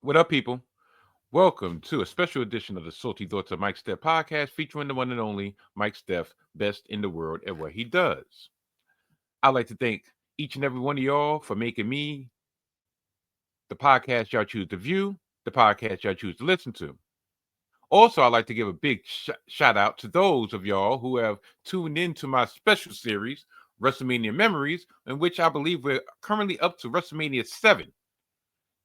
What up, people? Welcome to a special edition of the Salty Thoughts of Mike Steph podcast featuring the one and only Mike Steph, best in the world at what he does. I'd like to thank each and every one of y'all for making me the podcast y'all choose to view, the podcast y'all choose to listen to. Also, I'd like to give a big shout out to those of y'all who have tuned into my special series, WrestleMania Memories, in which I believe we're currently up to WrestleMania 7.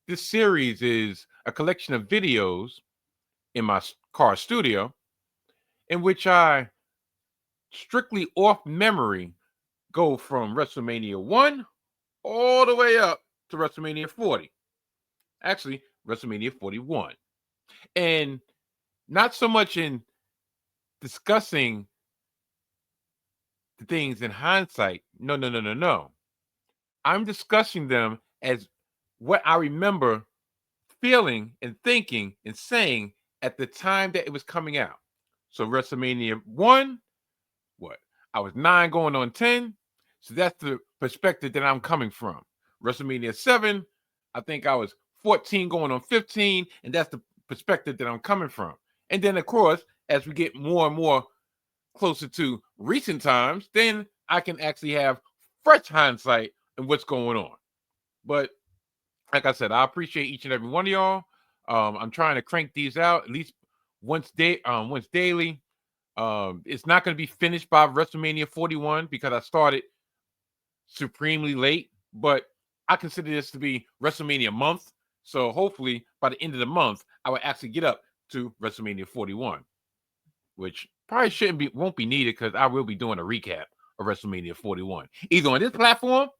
This series is a collection of videos in my car studio in which I strictly off memory go from WrestleMania 1 all the way up to WrestleMania 40. Actually, WrestleMania 41. And not so much in discussing the things in hindsight. No. I'm discussing them as what I remember feeling and thinking and saying at the time that it was coming out. So WrestleMania 1, what? I was 9 going on 10. So that's the perspective that I'm coming from. WrestleMania 7, I think I was 14 going on 15, and that's the perspective that I'm coming from. And then, of course, as we get more and more closer to recent times, then I can actually have fresh hindsight on what's going on. But like I said, I appreciate each and every one of y'all. I'm trying to crank these out at least once daily. It's not going to be finished by WrestleMania 41 because I started supremely late, but I consider this to be WrestleMania month. So hopefully by the end of the month, I will actually get up to WrestleMania 41, which probably won't be needed because I will be doing a recap of WrestleMania 41, either on this platform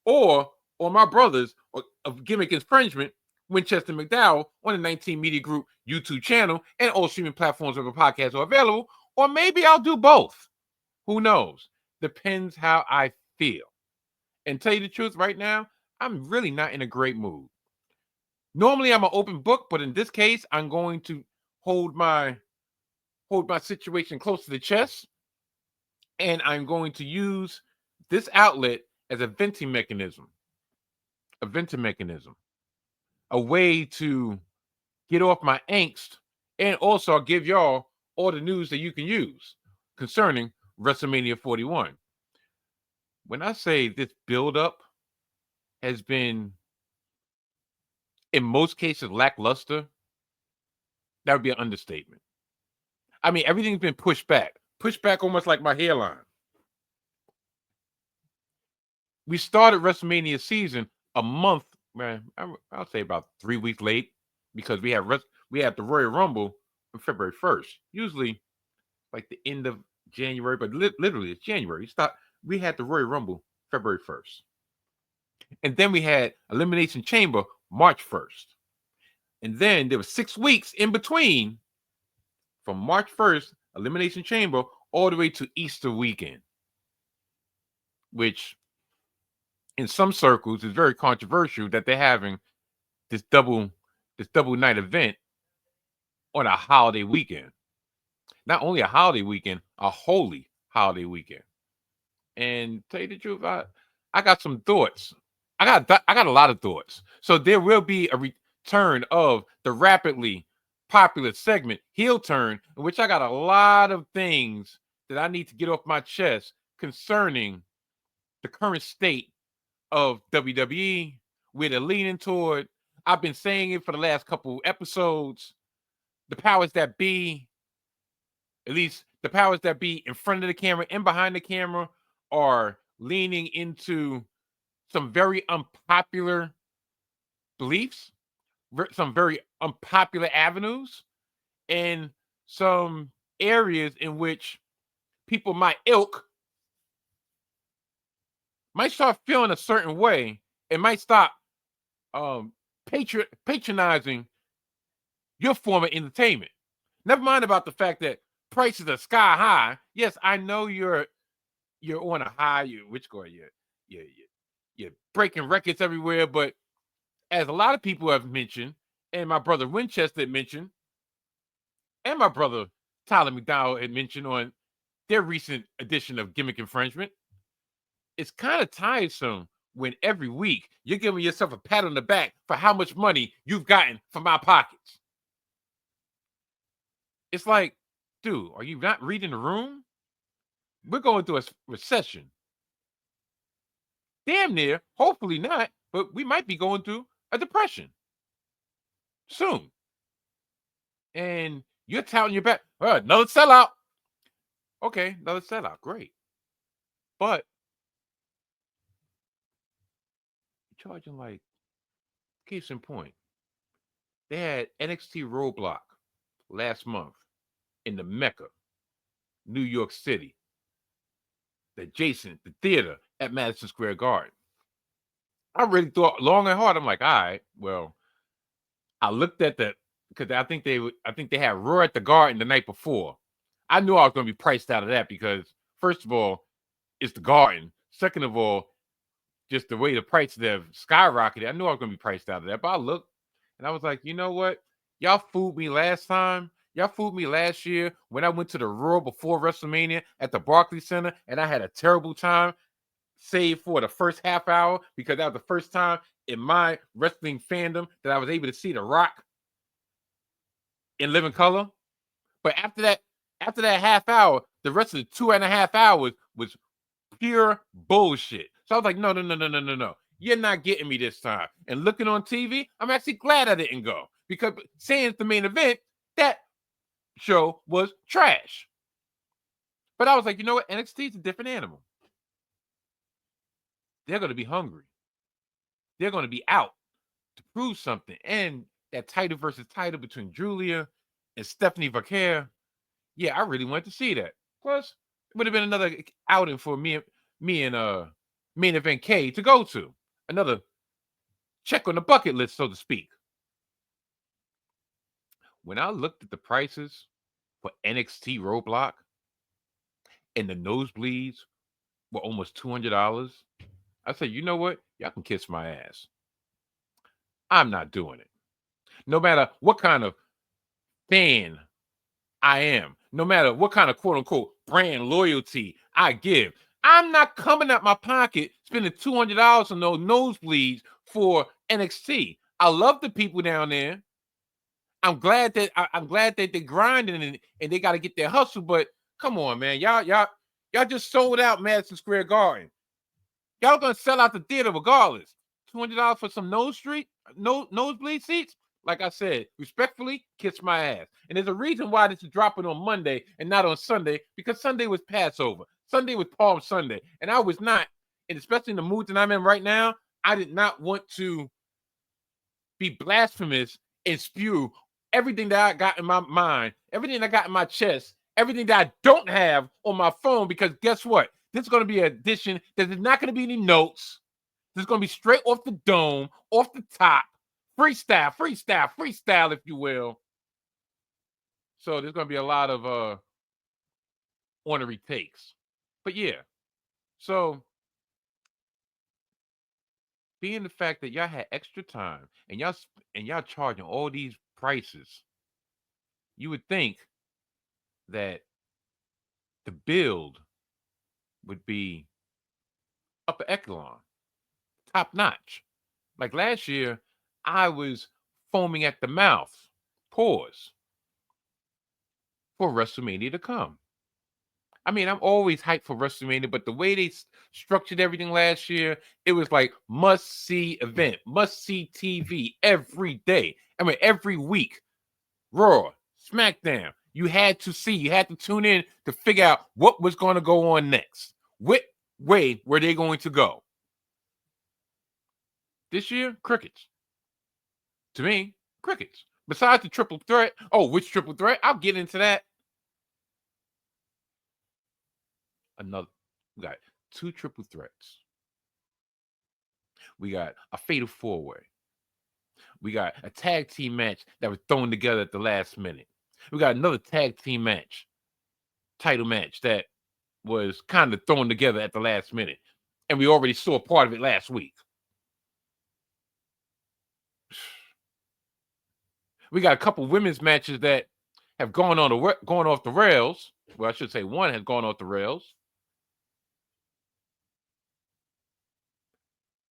or my brothers of Gimmick Infringement, Winchester McDowell, on the 19 Media Group YouTube channel and all streaming platforms where the podcasts are available. Or maybe I'll do both. Who knows? Depends how I feel. And tell you the truth, right now, I'm really not in a great mood. Normally, I'm an open book, but in this case, I'm going to hold my situation close to the chest, and I'm going to use this outlet as a venting mechanism. A way to get off my angst, and also I'll give y'all all the news that you can use concerning WrestleMania 41. When I say this build-up has been, in most cases, lackluster, that would be an understatement. I mean, everything's been pushed back almost like my hairline. We started WrestleMania season a month, man, I'll say about 3 weeks late because we have the Royal Rumble on February 1st. Usually like the end of January, but literally it's January. We had the Royal Rumble February 1st. And then we had Elimination Chamber March 1st. And then there was 6 weeks in between from March 1st, Elimination Chamber, all the way to Easter weekend, which in some circles is very controversial that they're having this double night event on a holiday weekend. Not only a holiday weekend, a holy holiday weekend. And tell you the truth, I got some thoughts. I got a lot of thoughts. So there will be a return of the rapidly popular segment Heel Turn, in which I got a lot of things that I need to get off my chest concerning the current state of WWE, where they're leaning toward. I've been saying it for the last couple episodes. The powers that be, at least the powers that be in front of the camera and behind the camera, are leaning into some very unpopular beliefs, some very unpopular avenues, and some areas in which people my ilk might start feeling a certain way and might stop patronizing your form of entertainment. Never mind about the fact that prices are sky high. Yes, I know you're on a high. You're breaking records everywhere. But as a lot of people have mentioned, and my brother Winchester had mentioned, and my brother Tyler McDowell had mentioned on their recent edition of Gimmick Infringement, it's kind of tiresome when every week you're giving yourself a pat on the back for how much money you've gotten from my pockets. It's like, dude, are you not reading the room? We're going through a recession. Damn near, hopefully not, but we might be going through a depression soon. And you're touting your back. Another sellout. Okay, another sellout. Great. But you're charging like, case in point, they had NXT Roadblock last month in the Mecca, New York City, the theater at Madison Square Garden. I really thought long and hard. I'm like, all right, well, I looked at that because I think they had Raw at the Garden the night before. I knew I was going to be priced out of that because, first of all, it's the Garden. Second of all, just the way the prices have skyrocketed, I knew I was going to be priced out of that. But I looked and I was like, you know what? Y'all fooled me last time. Y'all fooled me last year when I went to the Raw before WrestleMania at the Barclays Center and I had a terrible time, save for the first half hour, because that was the first time in my wrestling fandom that I was able to see The Rock in living color. But after that half hour, the rest of the 2.5 hours was pure bullshit. So I was like, no. You're not getting me this time. And looking on TV, I'm actually glad I didn't go because saying it's the main event, that show was trash. But I was like, you know what? NXT is a different animal. They're going to be hungry. They're going to be out to prove something. And that title versus title between Julia and Stephanie Vaquer, yeah, I really wanted to see that. Plus, it would have been another outing for me and Main Event K to go to. Another check on the bucket list, so to speak. When I looked at the prices for NXT Roadblock and the nosebleeds were almost $200, I said, you know what? Y'all can kiss my ass. I'm not doing it. No matter what kind of fan I am, no matter what kind of quote unquote brand loyalty I give, I'm not coming out my pocket spending $200 on those nosebleeds for NXT. I love the people down there. I'm glad that they're grinding and they got to get their hustle. But come on, man, y'all just sold out Madison Square Garden. Y'all gonna sell out the theater regardless. $200 for some nosebleed seats? Like I said, respectfully, kiss my ass. And there's a reason why this is dropping on Monday and not on Sunday, because Sunday was Passover. Sunday was Palm Sunday. And I was not, and especially in the mood that I'm in right now, I did not want to be blasphemous and spew everything that I got in my mind, everything I got in my chest, everything that I don't have on my phone, because guess what? This is going to be an edition that there's not going to be any notes. This is going to be straight off the dome, off the top, freestyle, if you will. So there's going to be a lot of ornery takes. But yeah, so being the fact that y'all had extra time and y'all charging all these prices, you would think that the build would be upper echelon, top notch. Like last year, I was foaming at the mouth, pause, for WrestleMania to come. I mean, I'm always hyped for WrestleMania, but the way they structured everything last year, it was like must-see event, must-see TV every day. I mean, every week. Raw, SmackDown. You had to tune in to figure out what was going to go on next. What way were they going to go? This year, crickets. To me, crickets. Besides the triple threat. Oh, which triple threat? I'll get into that. We got 2 triple threats. We got a fatal 4-way. We got a tag team match that was thrown together at the last minute. We got another tag team match, title match, that was kind of thrown together at the last minute. And we already saw part of it last week. We got a couple women's matches that have gone off the rails. Well, I should say one has gone off the rails.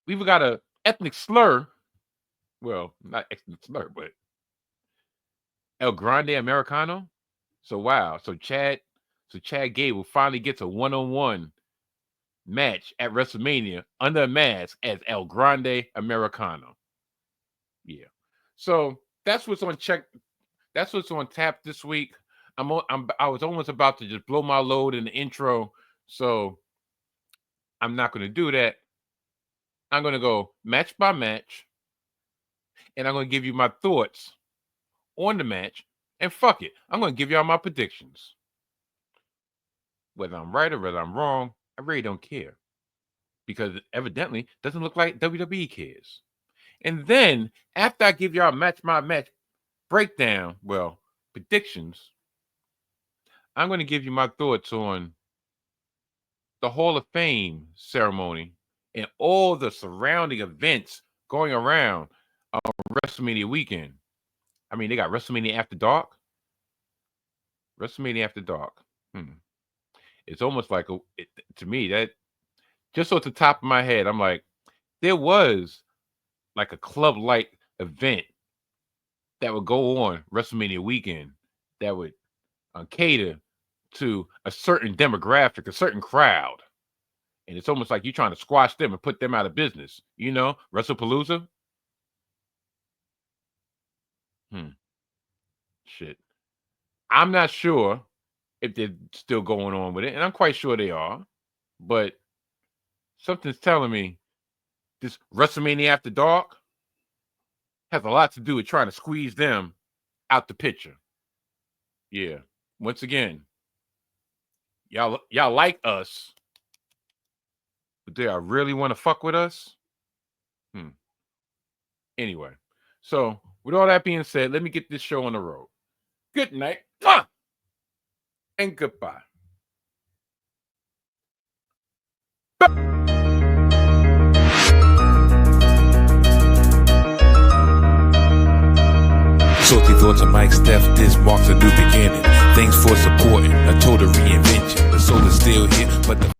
We even got a ethnic slur. Well, not ethnic slur, but El Grande Americano. So wow. So Chad Gable finally gets a one-on-one match at WrestleMania under a mask as El Grande Americano. Yeah. So that's what's on check. That's what's on tap this week. I was almost about to just blow my load in the intro, so I'm not going to do that. I'm going to go match by match, and I'm going to give you my thoughts on the match. And fuck it, I'm going to give y'all my predictions. Whether I'm right or whether I'm wrong, I really don't care, because evidently it doesn't look like WWE cares. And then after I give y'all match by match breakdown, well, predictions, I'm going to give you my thoughts on the Hall of Fame ceremony and all the surrounding events going around on WrestleMania weekend. I mean, they got WrestleMania After Dark. WrestleMania After Dark. It's almost like to me that just off the top of my head, I'm like, there was like a club-like event that would go on WrestleMania weekend that would cater to a certain demographic, a certain crowd. And it's almost like you're trying to squash them and put them out of business. You know, WrestlePalooza? Shit. I'm not sure if they're still going on with it, and I'm quite sure they are. But something's telling me this WrestleMania After Dark has a lot to do with trying to squeeze them out the picture. Yeah. Once again, y'all like us, but do y'all really want to fuck with us? Anyway, so with all that being said, let me get this show on the road. Good night. And goodbye. Salty thoughts of Mike Steph, this marks a new beginning. Thanks for supporting a total reinvention. The soul is still here, but the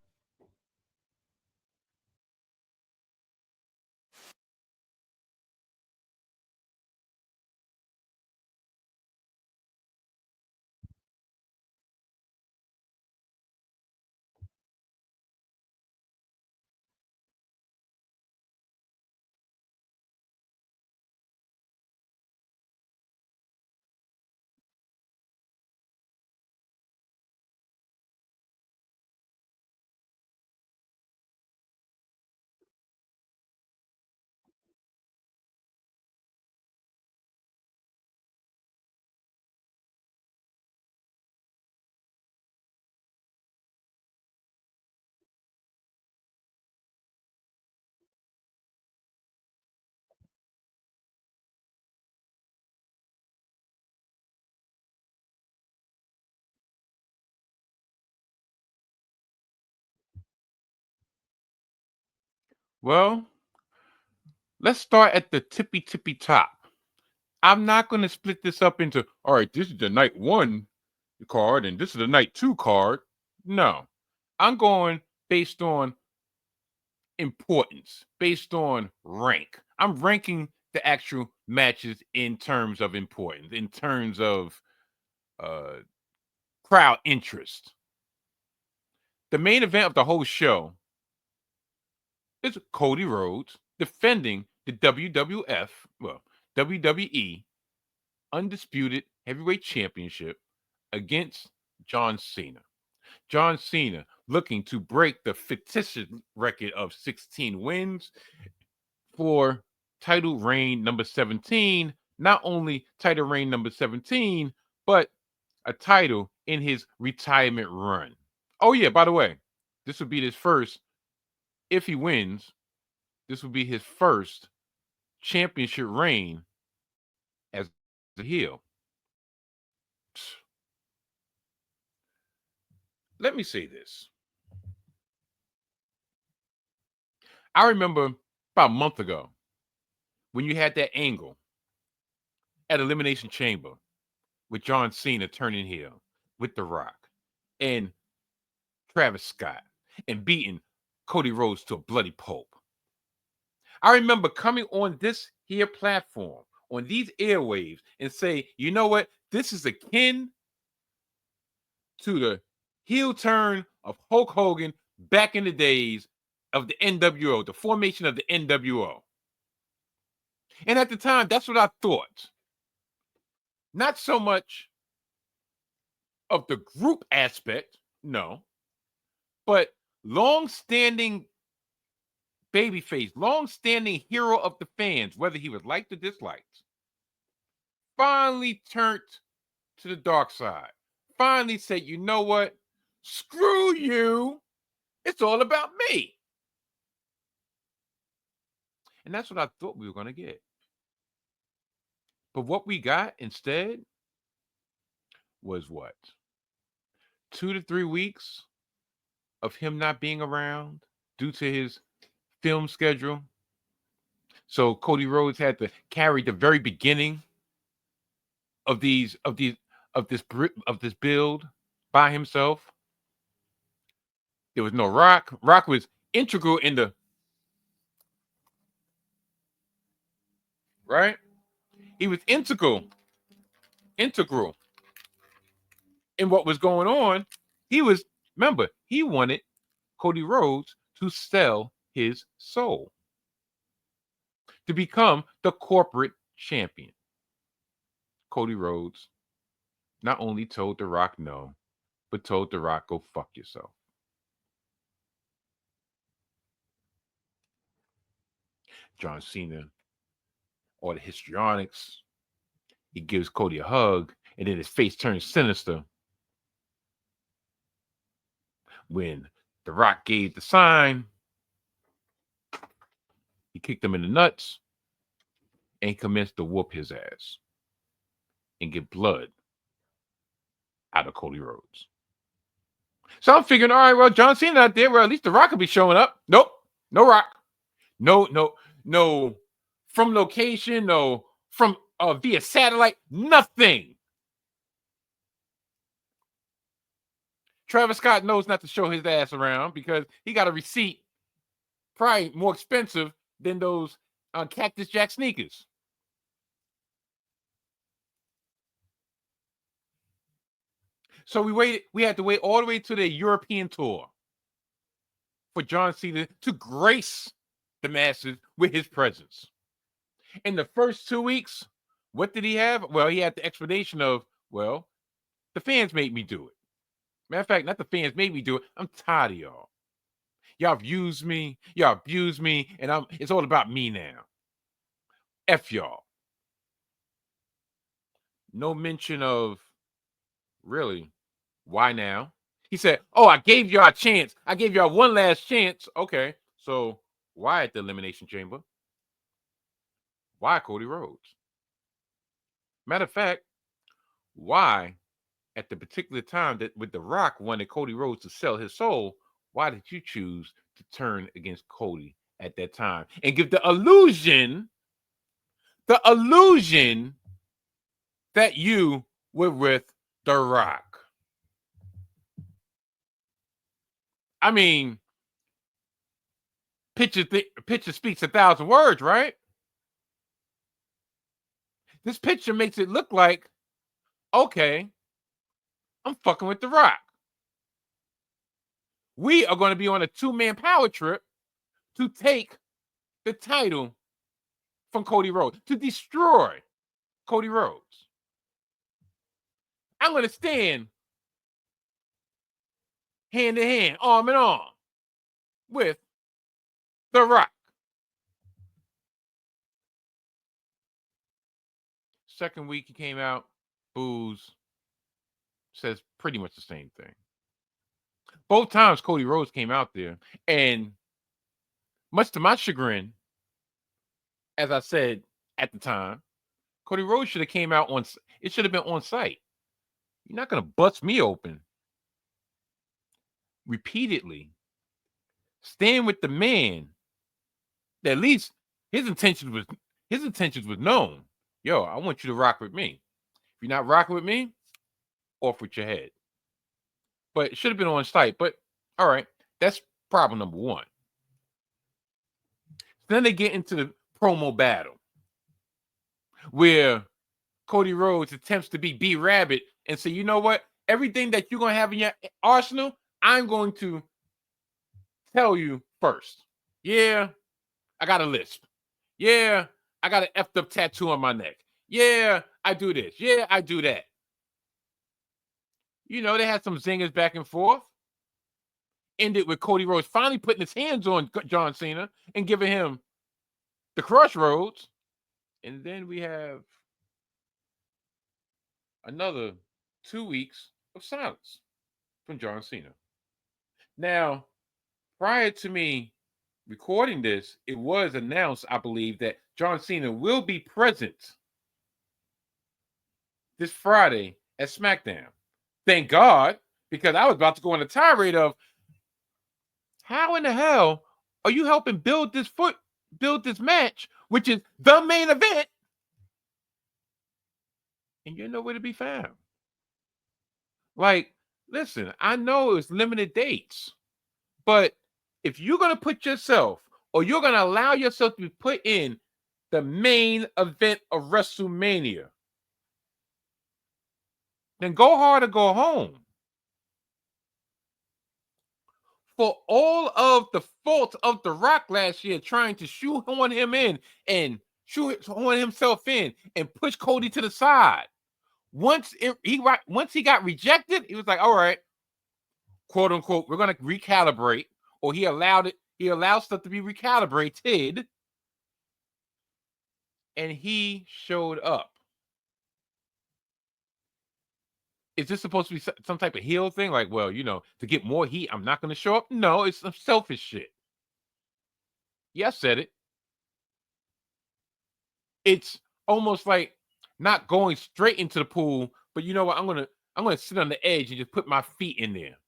Well, let's start at the tippy top. I'm not going to split this up into, all right, this is the night 1 card and this is the night 2 card. No, I'm going based on importance, based on rank. I'm ranking the actual matches in terms of importance, in terms of crowd interest. The main event of the whole show is Cody Rhodes defending the WWE Undisputed Heavyweight Championship against John Cena. John Cena looking to break the fictitious record of 16 wins for title reign number 17. Not only title reign number 17, but a title in his retirement run. Oh, yeah, by the way, this would be his first, if he wins, this would be his first championship reign as a heel. Let me say this. I remember about a month ago when you had that angle at Elimination Chamber with John Cena turning heel with The Rock and Travis Scott and beating Cody Rhodes to a bloody pulp. I remember coming on this here platform, on these airwaves, and say, you know what? This is akin to the heel turn of Hulk Hogan back in the days of the NWO, the formation of the NWO. And at the time, that's what I thought. Not so much of the group aspect, no, but long-standing babyface, long-standing hero of the fans, whether he was liked or disliked, finally turned to the dark side. Finally said, you know what? Screw you. It's all about me. And that's what I thought we were going to get. But what we got instead was what? 2 to 3 weeks of him not being around due to his film schedule. So Cody Rhodes had to carry the very beginning of this build by himself. There was no Rock. Rock was integral in the right. He was integral in what was going on. Remember, he wanted Cody Rhodes to sell his soul to become the corporate champion. Cody Rhodes not only told The Rock no, but told The Rock, go fuck yourself. John Cena, all the histrionics. He gives Cody a hug, and then his face turns sinister when The Rock gave the sign. He kicked him in the nuts and commenced to whoop his ass and get blood out of Cody Rhodes. So I'm figuring, all right, well, John Cena out there, well, at least The Rock will be showing up. Nope, no Rock. No, from location, no, from via satellite, nothing. Travis Scott knows not to show his ass around because he got a receipt probably more expensive than those Cactus Jack sneakers. So we had to wait all the way to the European tour for John Cena to grace the masses with his presence. In the first 2 weeks, what did he have? Well, he had the explanation of, well, the fans made me do it. Matter of fact, not the fans made me do it. I'm tired of y'all. Y'all have used me, y'all abused me, and it's all about me now. F y'all. No mention of, really, why now? He said, oh, I gave y'all a chance. I gave y'all one last chance. Okay, so why at the Elimination Chamber? Why Cody Rhodes? Matter of fact, why at the particular time that with The Rock wanted Cody Rhodes to sell his soul, why did you choose to turn against Cody at that time and give the illusion that you were with The Rock? I mean, picture speaks 1,000 words, right? This picture makes it look like, okay, I'm fucking with The Rock. We are going to be on a 2-man power trip to take the title from Cody Rhodes, to destroy Cody Rhodes. I'm going to stand hand in hand, arm in arm with The Rock. Second week he came out, boos, says pretty much the same thing. Both times Cody Rhodes came out there, and much to my chagrin, as I said at the time, Cody Rhodes should have came out it should have been on site. You're not going to bust me open repeatedly. Stand with the man. At least his intentions was known. Yo, I want you to rock with me. If you're not rocking with me, off with your head. But it should have been on site. But all right, that's problem number one. So then they get into the promo battle where Cody Rhodes attempts to be B-Rabbit and say, you know what? Everything that you're going to have in your arsenal, I'm going to tell you first. Yeah, I got a lisp. Yeah, I got an effed up tattoo on my neck. Yeah, I do this. Yeah, I do that. You know, they had some zingers back and forth. Ended with Cody Rhodes finally putting his hands on John Cena and giving him the crossroads. And then we have another 2 weeks of silence from John Cena. Now, prior to me recording this, it was announced, I believe, that John Cena will be present this Friday at SmackDown. Thank God, because I was about to go on a tirade of how in the hell are you helping build this match, which is the main event, and you're nowhere to be found. Like, listen, I know it's limited dates, but if you're going to put yourself or you're going to allow yourself to be put in the main event of WrestleMania, then go hard or go home. For all of the fault of The Rock last year trying to shoehorn him in and shoehorn himself in and push Cody to the side. Once he got rejected, he was like, all right, quote unquote, we're gonna recalibrate, or he allowed stuff to be recalibrated, and he showed up. Is this supposed to be some type of heel thing? Like, well, you know, to get more heat, I'm not gonna show up. No, it's some selfish shit. Yeah, I said it. It's almost like not going straight into the pool, but you know what? I'm gonna sit on the edge and just put my feet in there.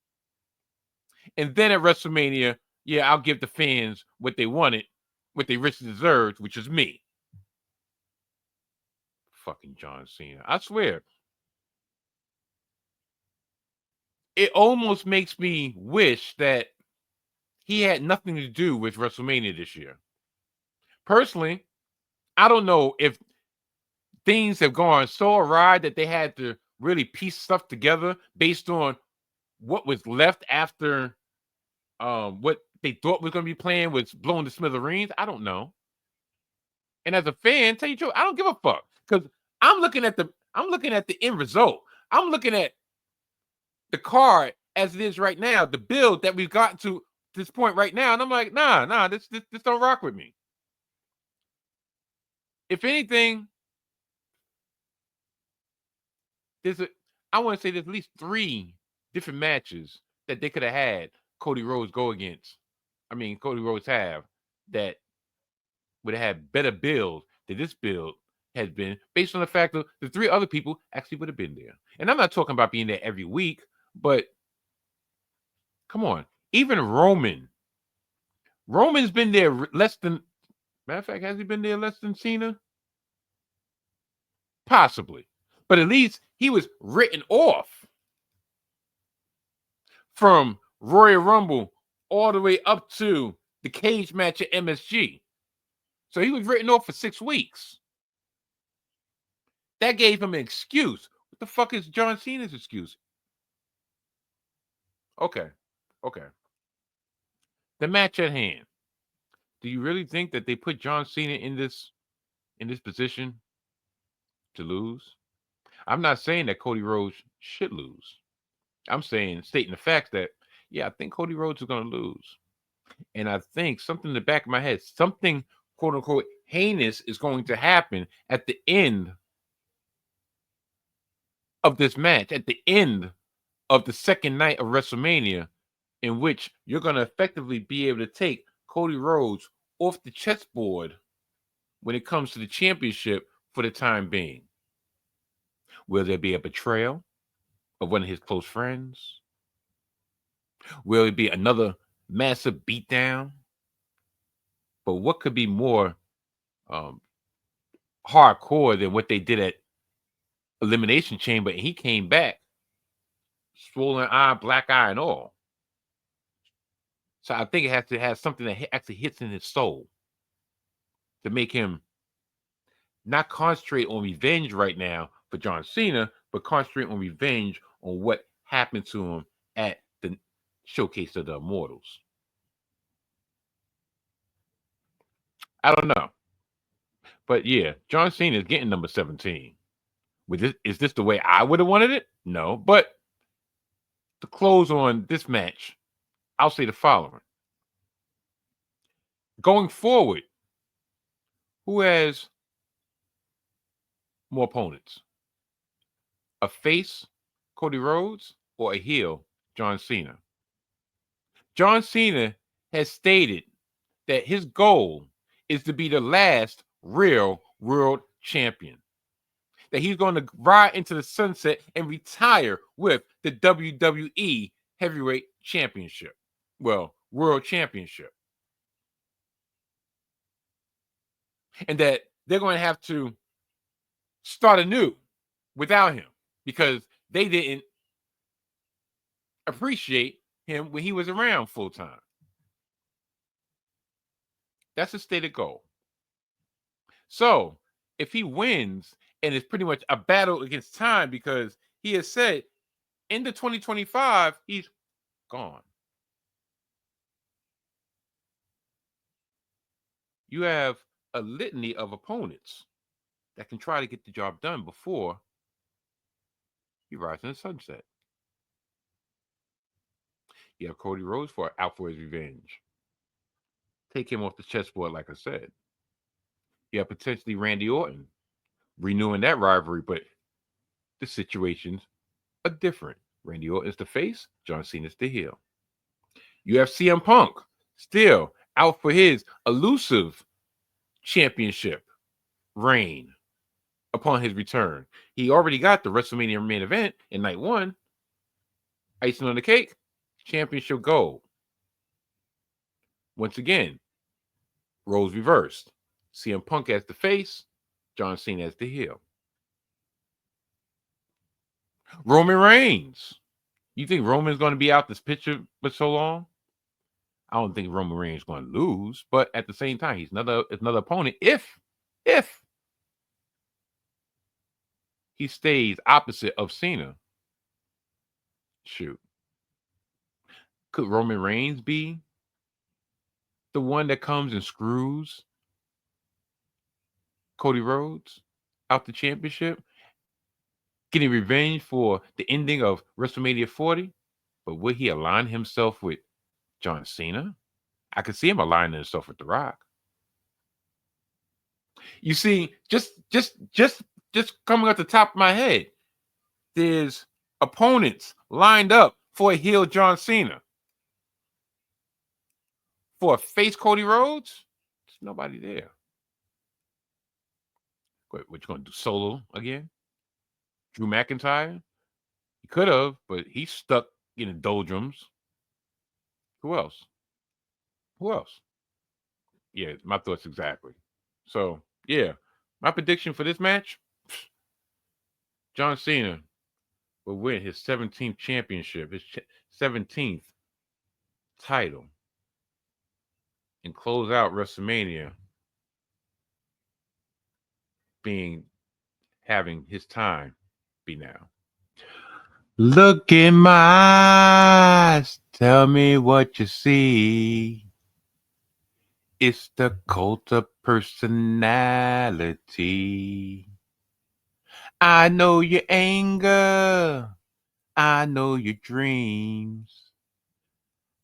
And then at WrestleMania, yeah, I'll give the fans what they wanted, what they richly deserved, which is me. Fucking John Cena. I swear. It almost makes me wish that he had nothing to do with WrestleMania this year. Personally, I don't know if things have gone so awry that they had to really piece stuff together based on what was left after what they thought was going to be playing was blowing the smithereens. I don't know. And as a fan, tell you the truth, I don't give a fuck because I'm looking at the end result. I'm looking at the card as it is right now, the build that we've gotten to this point right now, and I'm like, nah, this don't rock with me. If anything, I want to say there's at least 3 different matches that they could have had Cody Rhodes go against. I mean, Cody Rhodes have that would have had better build than this build has been, based on the fact that the 3 other people actually would have been there. And I'm not talking about being there every week, but come on, even Roman's been there less than. Matter of fact, has he been there less than Cena? Possibly, but at least he was written off from Royal Rumble all the way up to the cage match at MSG. So he was written off for 6 weeks. That gave him an excuse. What the fuck is John Cena's excuse? Okay. The match at hand. Do you really think that they put John Cena in this position to lose? I'm not saying that Cody Rhodes should lose. I'm stating the facts that, yeah, I think Cody Rhodes is going to lose. And I think something in the back of my head, something quote unquote heinous is going to happen at the end of this match, at the end of the second night of WrestleMania, in which you're going to effectively be able to take Cody Rhodes off the chessboard when it comes to the championship for the time being. Will there be a betrayal of one of his close friends? Will it be another massive beatdown? But what could be more hardcore than what they did at Elimination Chamber? And he came back, swollen eye, black eye, and all. So I think it has to have something that actually hits in his soul. to make him not concentrate on revenge right now for John Cena, but concentrate on revenge on what happened to him at the Showcase of the Immortals. I don't know. But yeah, John Cena is getting number 17. Is this the way I would have wanted it? No. But to close on this match, I'll say the following. Going forward, who has more opponents? A face, Cody Rhodes, or a heel, John Cena? John Cena has stated that his goal is to be the last real world champion. That he's going to ride into the sunset and retire with the WWE Heavyweight Championship. Well, World Championship. And that they're going to have to start anew without him because they didn't appreciate him when he was around full time. That's a stated goal. So if he wins, and it's pretty much a battle against time because he has said into 2025, he's gone. You have a litany of opponents that can try to get the job done before he rides in the sunset. You have Cody Rhodes out for his revenge. Take him off the chessboard, like I said. You have potentially Randy Orton renewing that rivalry, but the situations are different. Randy Orton's the face, John Cena's the heel. You have CM Punk still out for his elusive championship reign upon his return. He already got the WrestleMania main event in night one. Icing on the cake, championship gold. Once again, roles reversed. CM Punk as the face, John Cena as the heel. Roman Reigns. You think Roman's going to be out this picture for so long? I don't think Roman Reigns is going to lose, but at the same time, he's another opponent if he stays opposite of Cena. Shoot. Could Roman Reigns be the one that comes and screws Cody Rhodes out the championship, getting revenge for the ending of WrestleMania 40? But would he align himself with John Cena? I could see him aligning himself with The Rock. You see, just coming off the top of my head, there's opponents lined up for a heel John Cena. For a face Cody Rhodes, there's nobody there. What you going to do, solo again? Drew McIntyre? He could have, but he's stuck in the doldrums. Who else? Yeah, my thoughts exactly. So, yeah, my prediction for this match, John Cena will win his 17th championship, his 17th title, and close out WrestleMania having his time be now. Look in my eyes, tell me what you see. It's the cult of personality. I know your anger. I know your dreams.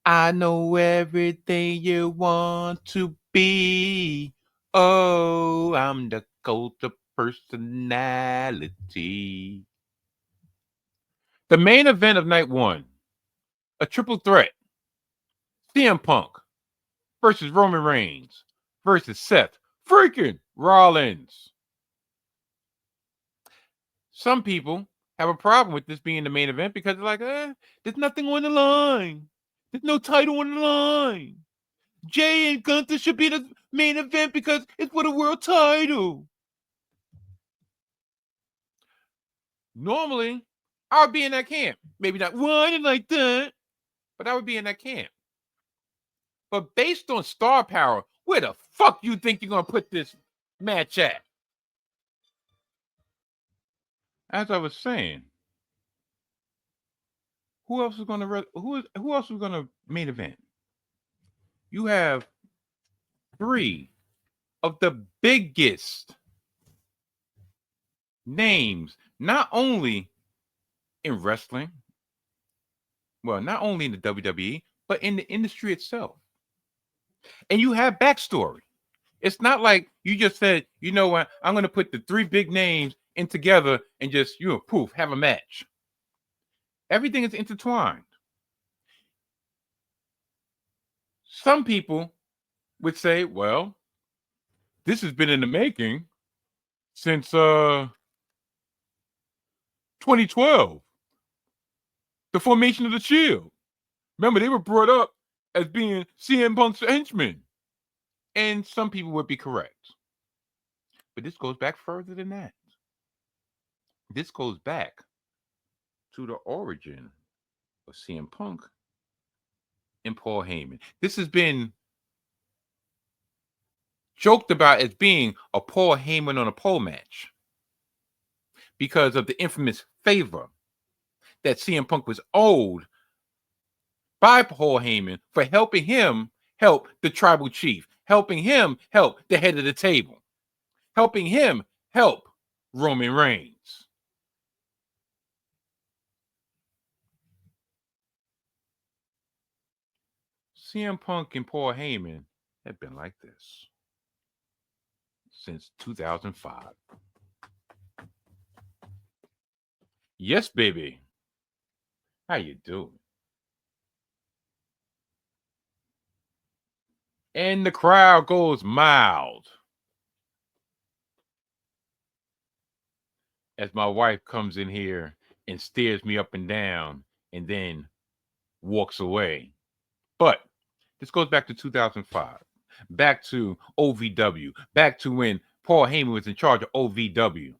I know everything you want to be. Oh, I'm the cult of personality. The main event of night one, a triple threat. CM Punk versus Roman Reigns versus Seth freaking Rollins. Some people have a problem with this being the main event because they're like, there's nothing on the line. There's no title on the line. Jay and Gunther should be the main event because it's for the world title. Normally, I would be in that camp. Maybe not whining like that, but I would be in that camp. But based on star power, Where the fuck you think you're gonna put this match at? As I was saying, who else is gonna who else is gonna main event? You have 3 of the biggest names, not only in wrestling, well, not only in the WWE, but in the industry itself. And you have backstory. It's not like you just said, you know what, I'm going to put the 3 big names in together and just, poof, have a match. Everything is intertwined. Some people would say, well, this has been in the making since 2012, the formation of the Shield. Remember, they were brought up as being CM Punk's henchmen. And some people would be correct. But this goes back further than that. This goes back to the origin of CM Punk and Paul Heyman. This has been joked about as being a Paul Heyman on a pole match because of the infamous favor that CM Punk was owed by Paul Heyman for helping him help the tribal chief, helping him help the head of the table, helping him help Roman Reigns. CM Punk and Paul Heyman have been like this since 2005. Yes, baby. How you doing? And the crowd goes mild as my wife comes in here and stares me up and down and then walks away. But this goes back to 2005, back to OVW, back to when Paul Heyman was in charge of OVW.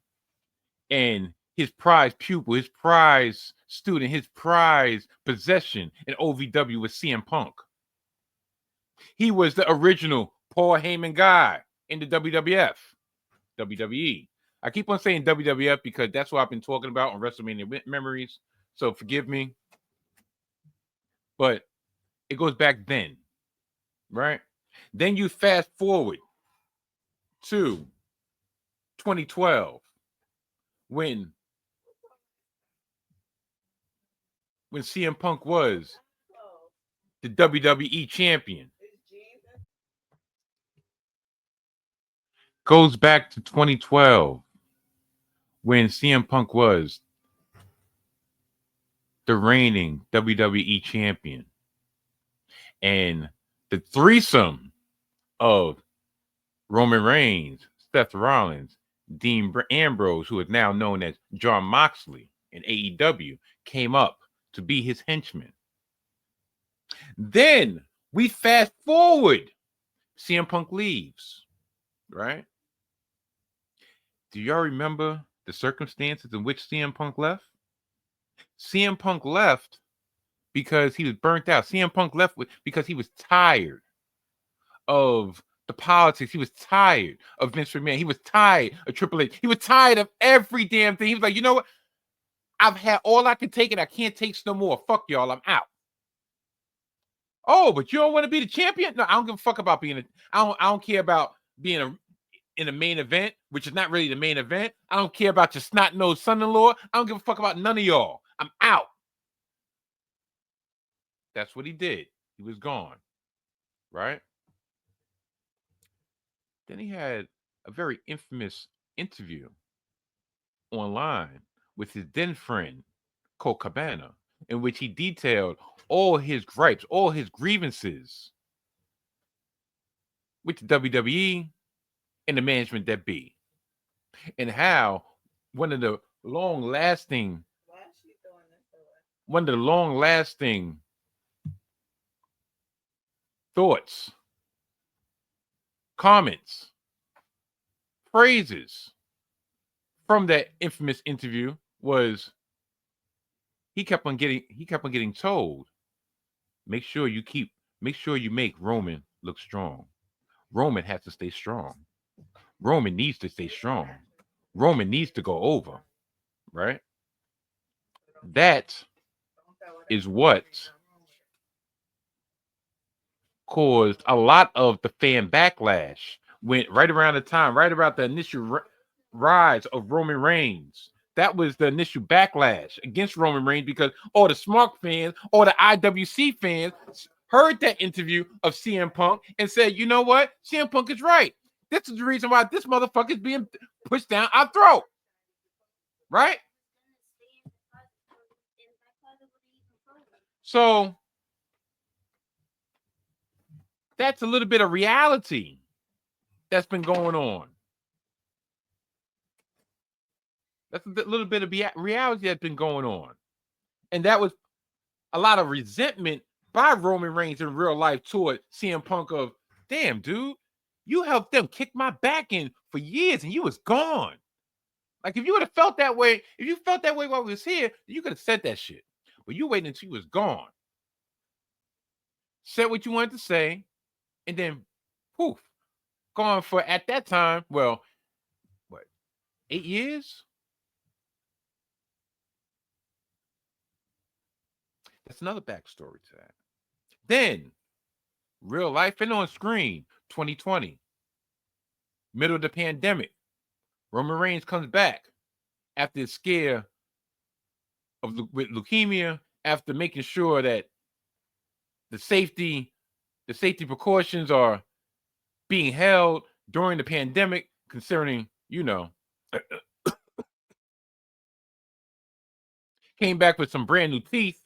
And his prize pupil, his prize student, his prize possession in OVW was CM Punk. He was the original Paul Heyman guy in the WWF, WWE. I keep on saying WWF because that's what I've been talking about on Wrestlemania Memories. So forgive me. But it goes back then, right? Then you fast forward to 2012 when CM Punk was the WWE champion. Goes back to 2012 when CM Punk was the reigning WWE champion. And the threesome of Roman Reigns, Seth Rollins, Dean Ambrose, who is now known as John Moxley in AEW, came up to be his henchman. Then we fast forward. CM Punk leaves, right? Do y'all remember the circumstances in which CM Punk left? CM Punk left because he was burnt out. CM Punk left because he was tired of the politics. He was tired of Vince McMahon. He was tired of Triple H. He was tired of every damn thing. He was like, you know what? I've had all I can take and I can't take no more. Fuck y'all. I'm out. Oh, but you don't want to be the champion? No, I don't give a fuck about being I don't care about being in the main event, which is not really the main event. I don't care about your snot-nosed son-in-law. I don't give a fuck about none of y'all. I'm out. That's what he did. He was gone, right? Then he had a very infamous interview online with his then friend, Colt Cabana, in which he detailed all his gripes, all his grievances with the WWE and the management that be, and how one of the long-lasting thoughts, comments, phrases from that infamous interview was he kept on getting told, make sure you make Roman look strong. Roman has to stay strong. Roman needs to stay strong. Roman needs to go over, right? That is what caused a lot of the fan backlash. Went right around the time, right about the initial rise of Roman Reigns. That was the initial backlash against Roman Reigns because all the smart fans, all the IWC fans heard that interview of CM Punk and said, you know what? CM Punk is right. This is the reason why this motherfucker is being pushed down our throat. Right? So that's a little bit of reality that's been going on. That's a little bit of reality that's been going on. And that was a lot of resentment by Roman Reigns in real life toward CM Punk of, damn, dude, you helped them kick my back in for years and you was gone. Like, if you would have felt that way, if you felt that way while we was here, you could have said that shit. But you waited until you was gone. Said what you wanted to say, and then, poof, gone for, at that time, well, what, 8 years? That's another backstory to that. Then, real life and on screen, 2020, middle of the pandemic, Roman Reigns comes back after the scare with leukemia, after making sure that the safety precautions are being held during the pandemic, concerning, came back with some brand new teeth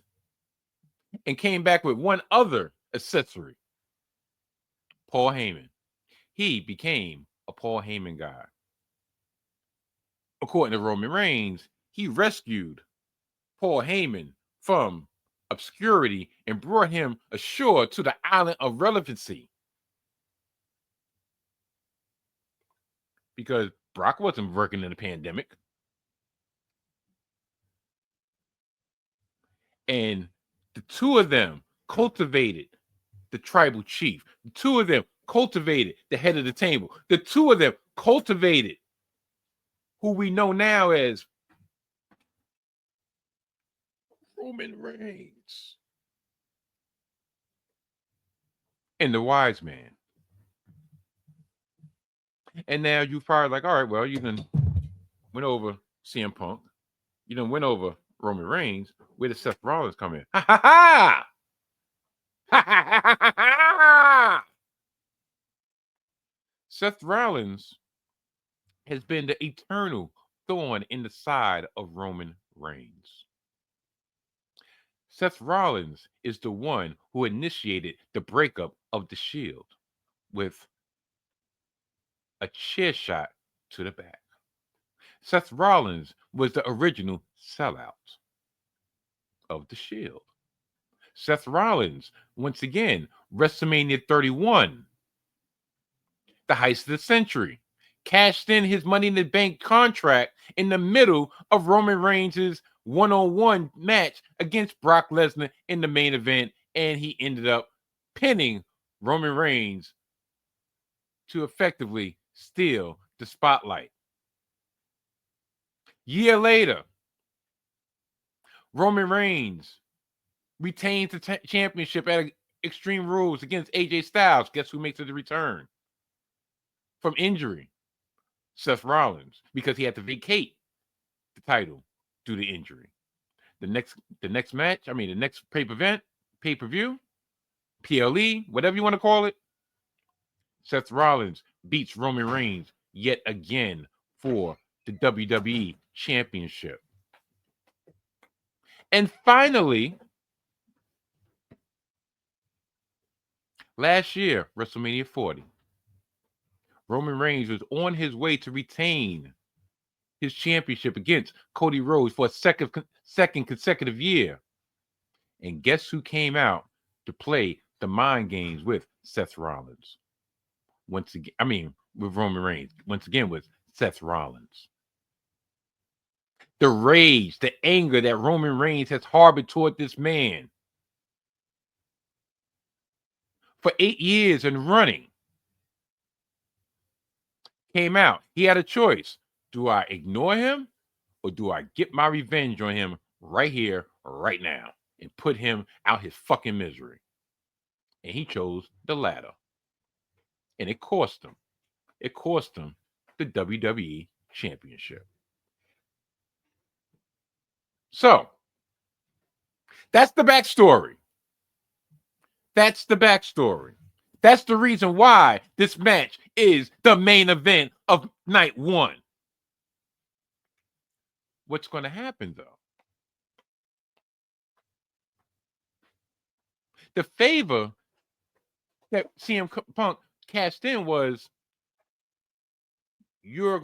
and came back with one other accessory, Paul Heyman. He became a Paul Heyman guy. According to Roman Reigns, he rescued Paul Heyman from obscurity and brought him ashore to the island of relevancy. Because Brock wasn't working in the pandemic. And the two of them cultivated the tribal chief. The two of them cultivated the head of the table. The two of them cultivated who we know now as Roman Reigns and the wise man. And now you probably like, all right, well, you done went over CM Punk. You done went over Roman Reigns. Where did Seth Rollins come in? Ha ha ha! Ha ha ha ha ha! Seth Rollins has been the eternal thorn in the side of Roman Reigns. Seth Rollins is the one who initiated the breakup of the Shield with a chair shot to the back. Seth Rollins was the original sellout of the Shield. Seth Rollins, once again, WrestleMania 31, the heist of the century, cashed in his Money in the Bank contract in the middle of Roman Reigns' one-on-one match against Brock Lesnar in the main event, and he ended up pinning Roman Reigns to effectively steal the spotlight. Year later, Roman Reigns retains the championship at Extreme Rules against AJ Styles. Guess who makes the return from injury? Seth Rollins, because he had to vacate the title due to injury. The next match, the next pay-per-view, PLE, whatever you want to call it, Seth Rollins beats Roman Reigns yet again for the WWE Championship. And finally, last year, WrestleMania 40, Roman Reigns was on his way to retain his championship against Cody Rhodes for a second consecutive year. And guess who came out to play the mind games with Seth Rollins? Once again, with Roman Reigns. Once again, with Seth Rollins. The rage, the anger that Roman Reigns has harbored toward this man for 8 years and running came out. He had a choice. Do I ignore him or do I get my revenge on him right here, right now, and put him out his fucking misery? And he chose the latter. And it cost him. It cost him the WWE Championship. So, that's the backstory. That's the backstory. That's the reason why this match is the main event of night one. What's going to happen, though? The favor that CM Punk cashed in was, you're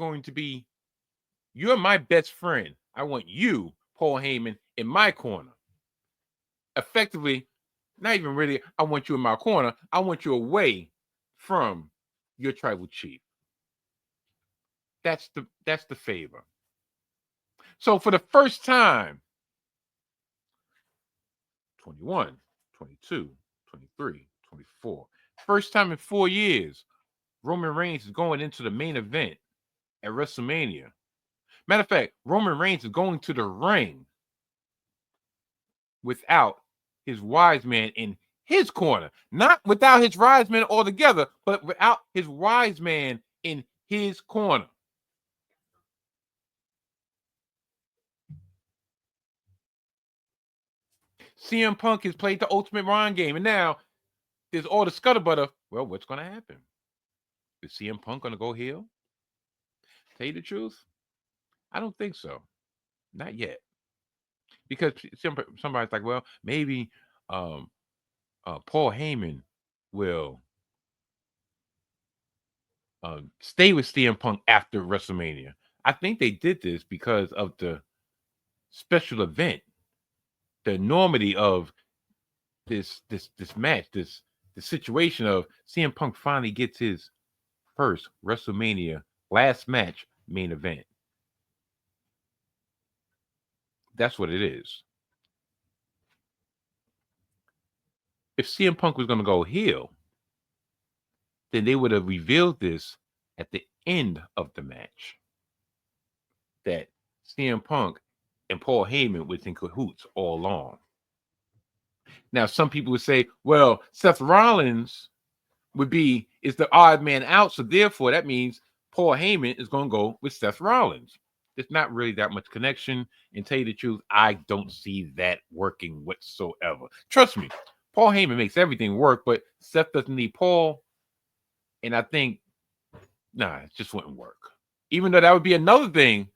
my best friend. I want you, Paul Heyman, in my corner. Effectively, not even really, I want you in my corner. I want you away from your tribal chief. That's the favor. So for the first time, 21, 22, 23, 24, first time in 4 years, Roman Reigns is going into the main event at WrestleMania. Matter of fact, Roman Reigns is going to the ring without his wise man in his corner. Not without his wise man altogether, but without his wise man in his corner. CM Punk has played the ultimate mind game, and now there's all the scuttlebutt of, well, what's going to happen? Is CM Punk going to go heel? Tell you the truth, I don't think so. Not yet. Because somebody's like, well, maybe Paul Heyman will stay with CM Punk after WrestleMania. I think they did this because of the special event, the enormity of this match, the situation of CM Punk finally gets his first WrestleMania last match main event. That's what it is. If CM Punk was going to go heel, then they would have revealed this at the end of the match, that CM Punk and Paul Heyman was in cahoots all along. Now, some people would say, well, Seth Rollins is the odd man out, so therefore that means Paul Heyman is going to go with Seth Rollins. There's not really that much connection, and tell you the truth, I don't see that working whatsoever. Trust me, Paul Heyman makes everything work, but Seth doesn't need Paul, and I think, it just wouldn't work. Even though that would be another thing,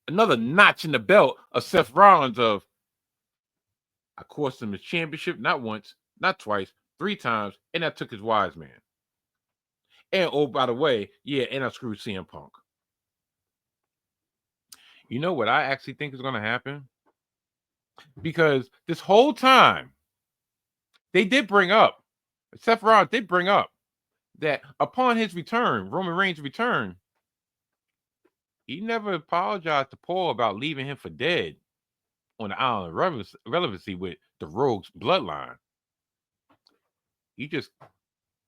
another notch in the belt of Seth Rollins of, I cost him his championship not once, not twice, 3 times, and I took his wise man. And oh, by the way, and I screwed CM Punk. You know what I actually think is going to happen? Because this whole time, they did bring up, Seth Rollins did bring up that upon his return, Roman Reigns' return, he never apologized to Paul about leaving him for dead on the island of relevancy with the Rogues bloodline. He just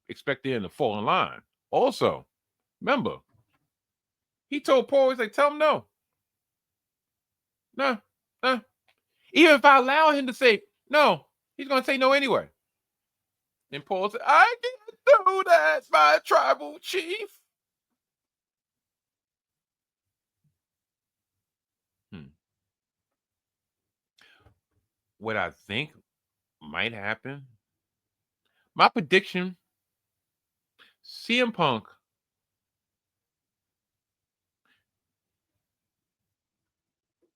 expected him to fall in line. Also, remember, he told Paul, he's like, tell him no. No. Even if I allow him to say no, he's going to say no anyway. And Paul said, I can't do that, my tribal chief. What I think might happen, my prediction, CM Punk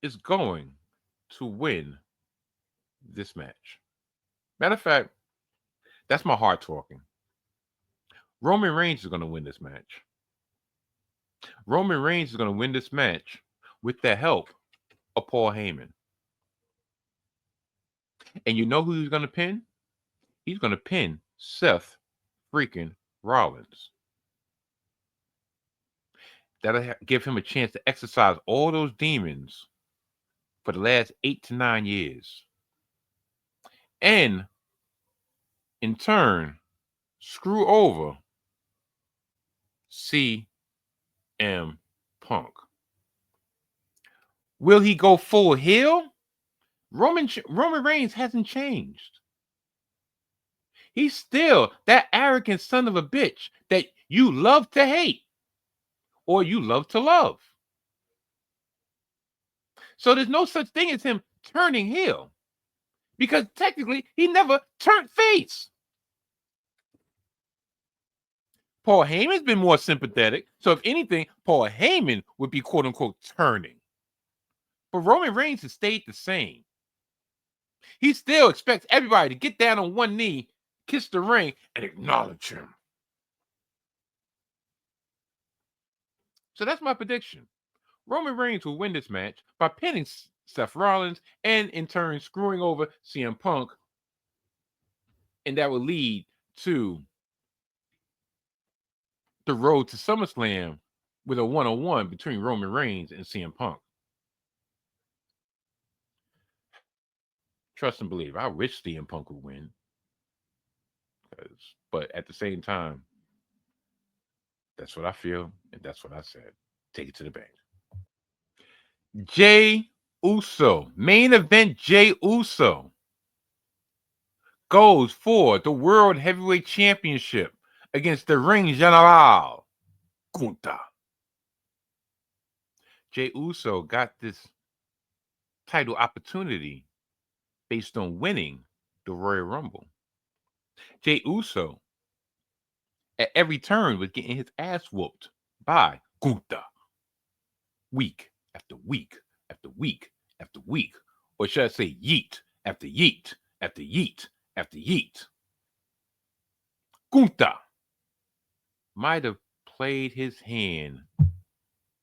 is going to win this match. Matter of fact, that's my heart talking. Roman Reigns is going to win this match. Roman Reigns is going to win this match with the help of Paul Heyman. And you know who he's going to pin? He's going to pin Seth freaking Rollins. That'll give him a chance to exercise all those demons for the last 8 to 9 years. And in turn, screw over CM CM Punk. Will he go full heel? Roman Reigns hasn't changed. He's still that arrogant son of a bitch that you love to hate or you love to love. So there's no such thing as him turning heel because technically he never turned face. Paul Heyman's been more sympathetic. So if anything, Paul Heyman would be quote unquote turning. But Roman Reigns has stayed the same. He still expects everybody to get down on one knee, kiss the ring, and acknowledge him. So that's my prediction. Roman Reigns will win this match by pinning Seth Rollins and in turn screwing over CM Punk. And that will lead to the road to SummerSlam with a one-on-one between Roman Reigns and CM Punk. Trust and believe. I wish CM Punk would win. But at the same time, that's what I feel, and that's what I said. Take it to the bank. Jey Uso, main event Jey Uso, goes for the World Heavyweight Championship against the Ring General, Gunther. Jey Uso got this title opportunity based on winning the Royal Rumble. Jey Uso, at every turn, was getting his ass whooped by Gunther. Week after week after week after week. Or should I say yeet after yeet after yeet after yeet. Gunther might have played his hand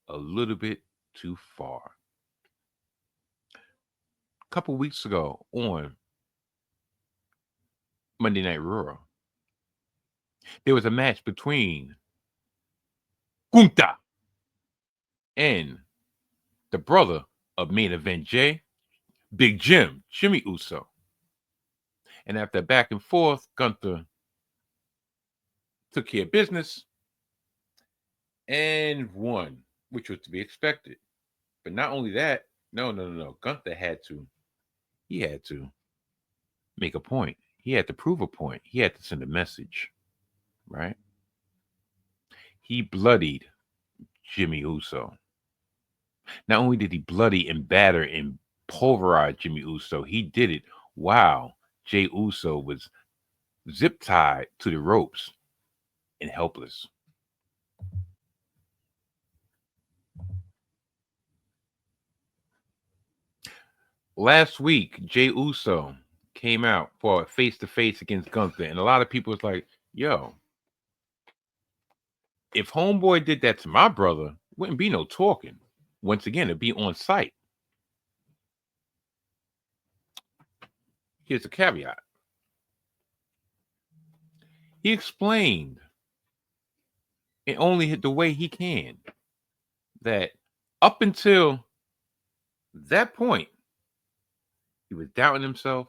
a little bit too far. A couple weeks ago on Monday Night Raw, there was a match between Gunther and the brother of main event Jey, Big Jimmy Uso. And after back and forth, Gunther took care of business and won, which was to be expected. But not only that, no. Gunther had to make a point. He had to prove a point. He had to send a message, right? He bloodied Jimmy Uso. Not only did he bloody and batter and pulverize Jimmy Uso, he did it while Jey Uso was zip tied to the ropes and helpless. Last week, Jey Uso came out for a face-to-face against Gunther, and a lot of people was like, yo, if homeboy did that to my brother, it wouldn't be no talking. Once again, it'd be on site. Here's a caveat. He explained, and only the way he can, that up until that point, he was doubting himself.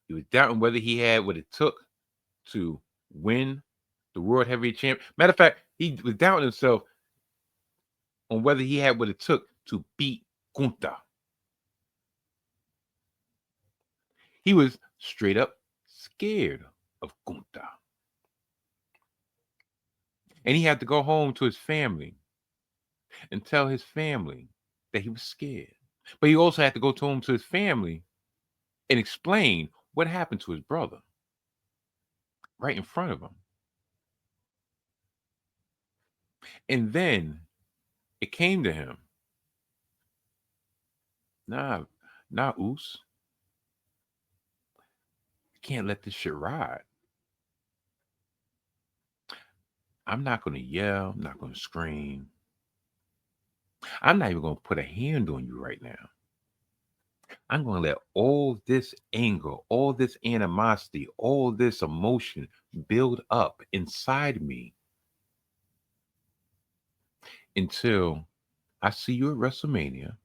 He was doubting whether he had what it took to win the World Heavyweight Champion. Matter of fact, he was doubting himself on whether he had what it took to beat Gunther. He was straight up scared of Gunther. And he had to go home to his family and tell his family that he was scared. But he also had to go home to his family and explain what happened to his brother right in front of him. And then it came to him. Nah, Oos. Can't let this shit ride. I'm not going to yell. I'm not going to scream. I'm not even going to put a hand on you right now. I'm going to let all this anger, all this animosity, all this emotion build up inside me until I see you at WrestleMania.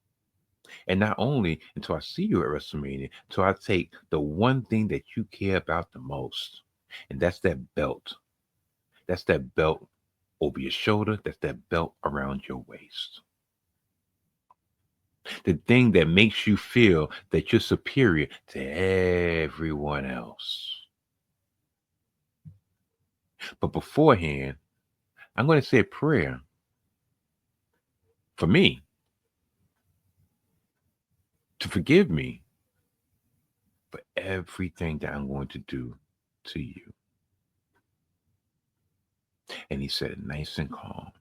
And not only until I see you at WrestleMania, until I take the one thing that you care about the most. And that's that belt. That's that belt over your shoulder, that's that belt around your waist. The thing that makes you feel that you're superior to everyone else. But beforehand, I'm going to say a prayer for me to forgive me for everything that I'm going to do to you. And he said it nice and calm.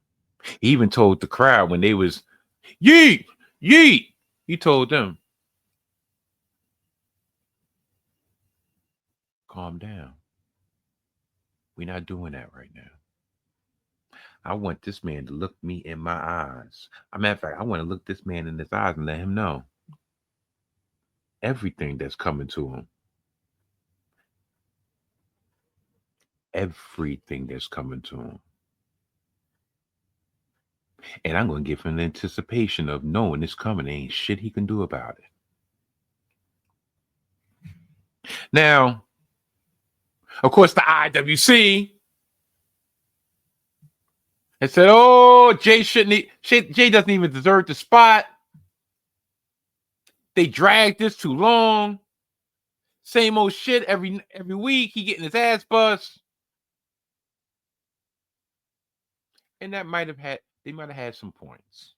He even told the crowd when they was, yeet, yeet, he told them, calm down. We're not doing that right now. I want this man to look me in my eyes. As a matter of fact, I want to look this man in his eyes and let him know everything that's coming to him. Everything that's coming to him. And I'm going to give him the anticipation of knowing it's coming. There ain't shit he can do about it. Now, of course, the IWC and said, "Oh, Jay Jay doesn't even deserve the spot. They dragged this too long. Same old shit every week. He getting his ass bust." And they might have had some points.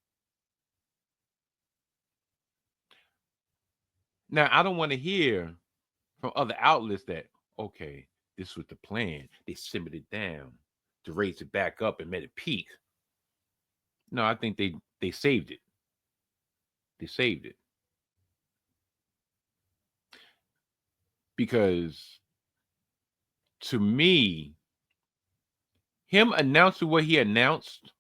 Now, I don't want to hear from other outlets that, okay, this was the plan. They simmered it down to raise it back up and made it peak. No, I think they saved it. They saved it. Because to me, him announcing what he announced,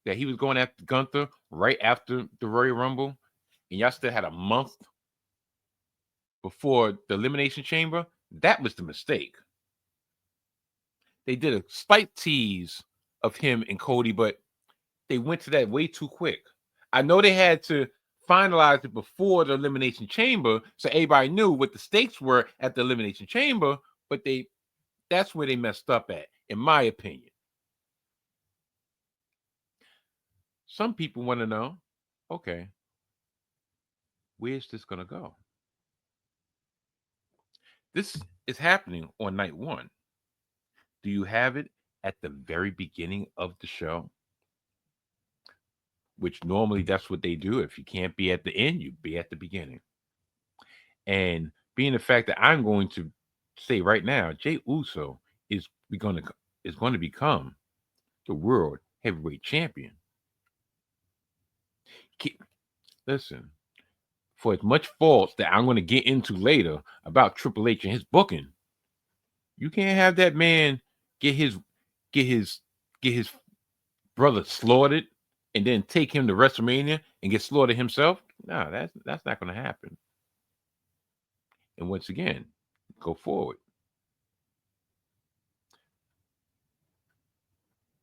that he was going after Gunther right after the Royal Rumble, and y'all still had a month before the Elimination Chamber, that was the mistake. They did a slight tease of him and Cody, but they went to that way too quick. I know they had to finalize it before the Elimination Chamber, so everybody knew what the stakes were at the Elimination Chamber, but that's where they messed up at, in my opinion. Some people want to know, okay, where's this going to go? This is happening on night one. Do you have it at the very beginning of the show? Which normally that's what they do. If you can't be at the end, you be at the beginning. And being the fact that I'm going to say right now, Jey Uso is going to become the world heavyweight champion. Listen, for as much faults that I'm going to get into later about Triple H and his booking, you can't have that man get his brother slaughtered and then take him to WrestleMania and get slaughtered himself. No, that's not going to happen. And once again, go forward.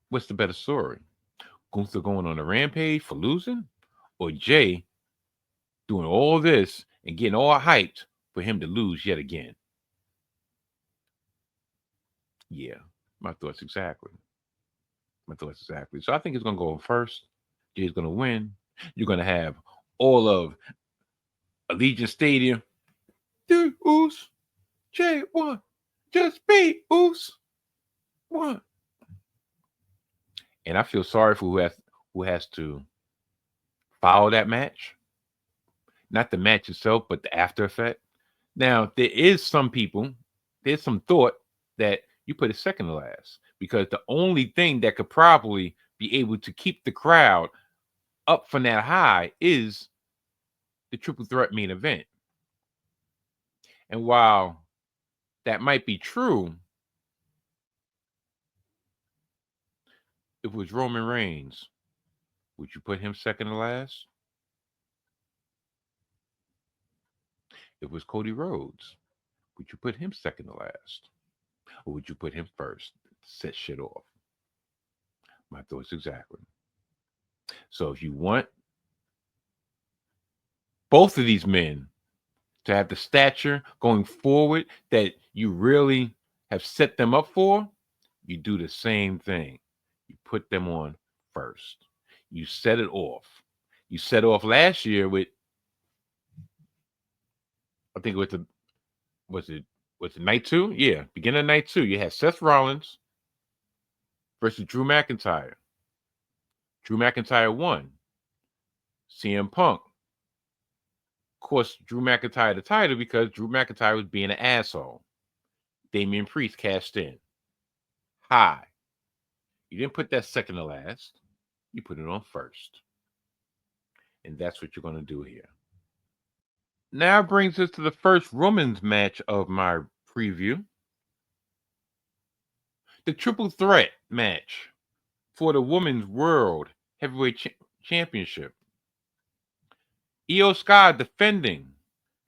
What's the better story? Gunther going on a rampage for losing, or Jay doing all this and getting all hyped for him to lose yet again? Yeah, my thoughts exactly. So I think it's going to go first. Jay's going to win. You're going to have all of Allegiant Stadium. Dude, Oos. Jay won. Just beat Oos. Won. And I feel sorry for who has to follow that match. Not the match itself, but the after effect. Now, there's some thought that you put it second to last, because the only thing that could probably be able to keep the crowd up from that high is the triple threat main event. And while that might be true, if it was Roman Reigns, would you put him second to last? If it was Cody Rhodes, would you put him second to last? Or would you put him first to set shit off? My thoughts exactly. So if you want both of these men to have the stature going forward that you really have set them up for, you do the same thing. You put them on first. You set it off. You set off last year with, I think it was was it night 2? Yeah, beginning of night 2. You had Seth Rollins versus Drew McIntyre. Drew McIntyre won. CM Punk. Of course, Drew McIntyre the title because Drew McIntyre was being an asshole. Damian Priest cashed in. High. You didn't put that second to last. You put it on first. And that's what you're going to do here. Now brings us to the first women's match of my preview. The triple threat match for the Women's World Heavyweight Championship. Io Sky defending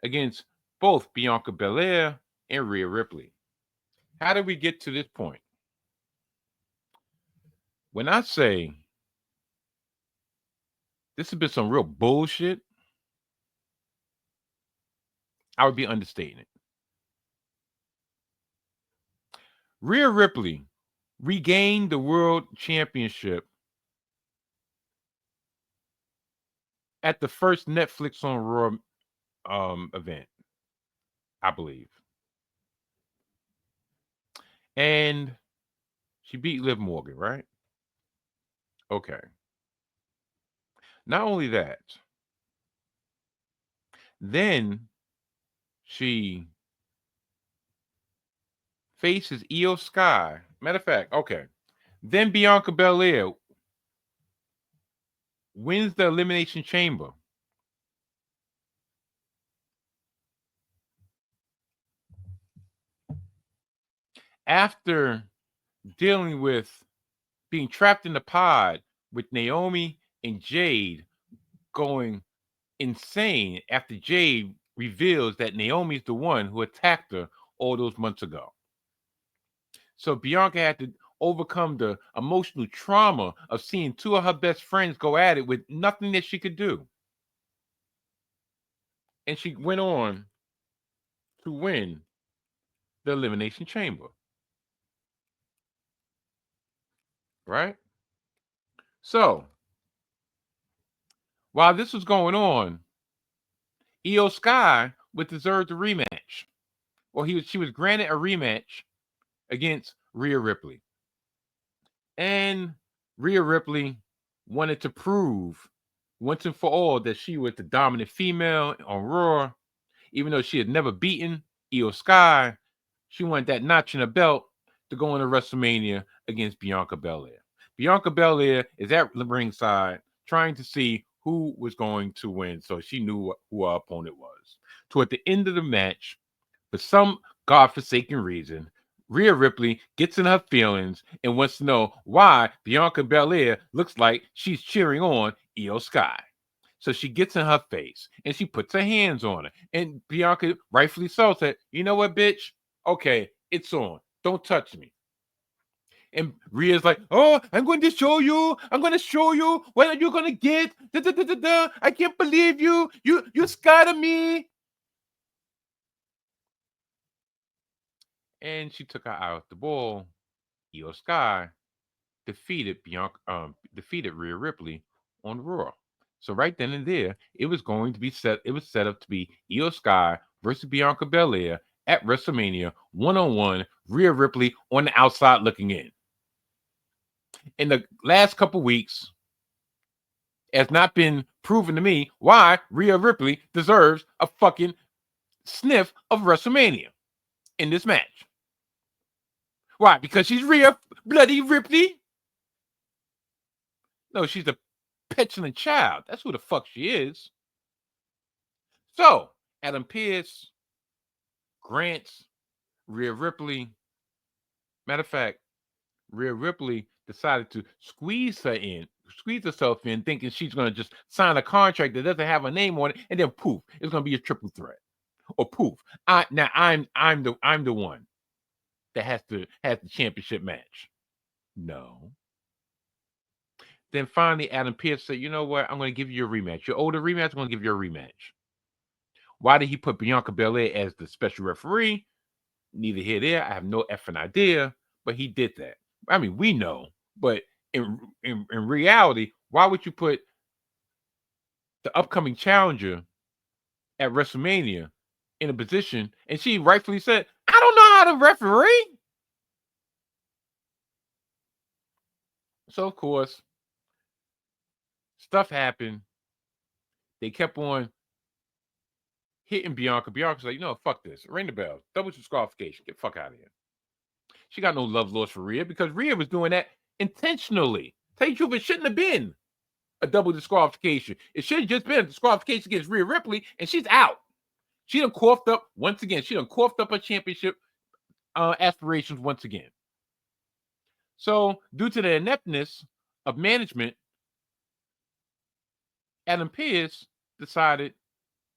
against both Bianca Belair and Rhea Ripley. How did we get to this point? When I say this has been some real bullshit, I would be understating it. Rhea Ripley regained the World Championship at the first Netflix on Raw event, I believe. And she beat Liv Morgan, right? Okay. Not only that, then she faces Io Sky. Matter of fact, okay. Then Bianca Belair wins the Elimination Chamber. After dealing with being trapped in the pod with Naomi and Jade going insane after Jade reveals that Naomi's the one who attacked her all those months ago. So Bianca had to overcome the emotional trauma of seeing two of her best friends go at it with nothing that she could do. And she went on to win the Elimination Chamber. Right? So, while this was going on, Io Sky would deserve the rematch. Or she was granted a rematch against Rhea Ripley. And Rhea Ripley wanted to prove once and for all that she was the dominant female on Raw. Even though she had never beaten Io Sky, she wanted that notch in her belt to go into WrestleMania against Bianca Belair. Bianca Belair is at the ringside trying to see who was going to win, so she knew who her opponent was. Toward the end of the match, for some godforsaken reason, Rhea Ripley gets in her feelings and wants to know why Bianca Belair looks like she's cheering on Io Sky. So she gets in her face and she puts her hands on her. And Bianca, rightfully so, said, "You know what, bitch? Okay, it's on. Don't touch me." And Rhea's like, "Oh, I'm going to show you. I'm going to show you what are you going to get. Da, da, da, da, da. I can't believe you. You scared of me." And she took her eye off the ball. Io Sky defeated Rhea Ripley on Raw. So right then and there, it was going to be set. It was set up to be Io Sky versus Bianca Belair at WrestleMania 1-on-1. Rhea Ripley on the outside looking in. In the last couple weeks, it has not been proven to me why Rhea Ripley deserves a fucking sniff of WrestleMania in this match. Why? Because she's Rhea bloody Ripley? No, she's a petulant child. That's who the fuck she is. So, Adam Pearce grants Rhea Ripley. Matter of fact, Rhea Ripley decided to squeeze herself in, thinking she's going to just sign a contract that doesn't have a name on it, and then poof, it's going to be a triple threat. Or poof, I'm the one that has the championship match. No. Then finally, Adam Pearce said, "You know what? I'm going to give you a rematch. Your older rematch, I'm going to give you a rematch." Why did he put Bianca Belair as the special referee? Neither here nor there. I have no effing idea, but he did that. I mean, we know, but in reality, why would you put the upcoming challenger at WrestleMania in a position? And she rightfully said, "I don't know how to referee." So of course, stuff happened. They kept on hitting Bianca. Bianca's like, "No, fuck this. Ring the bell. Double disqualification. Get the fuck out of here." She got no love lost for Rhea because Rhea was doing that intentionally. Tell you the truth, it shouldn't have been a double disqualification. It should have just been a disqualification against Rhea Ripley, and she's out. She done coughed up once again. She done coughed up her championship aspirations once again. So, due to the ineptness of management, Adam Pearce decided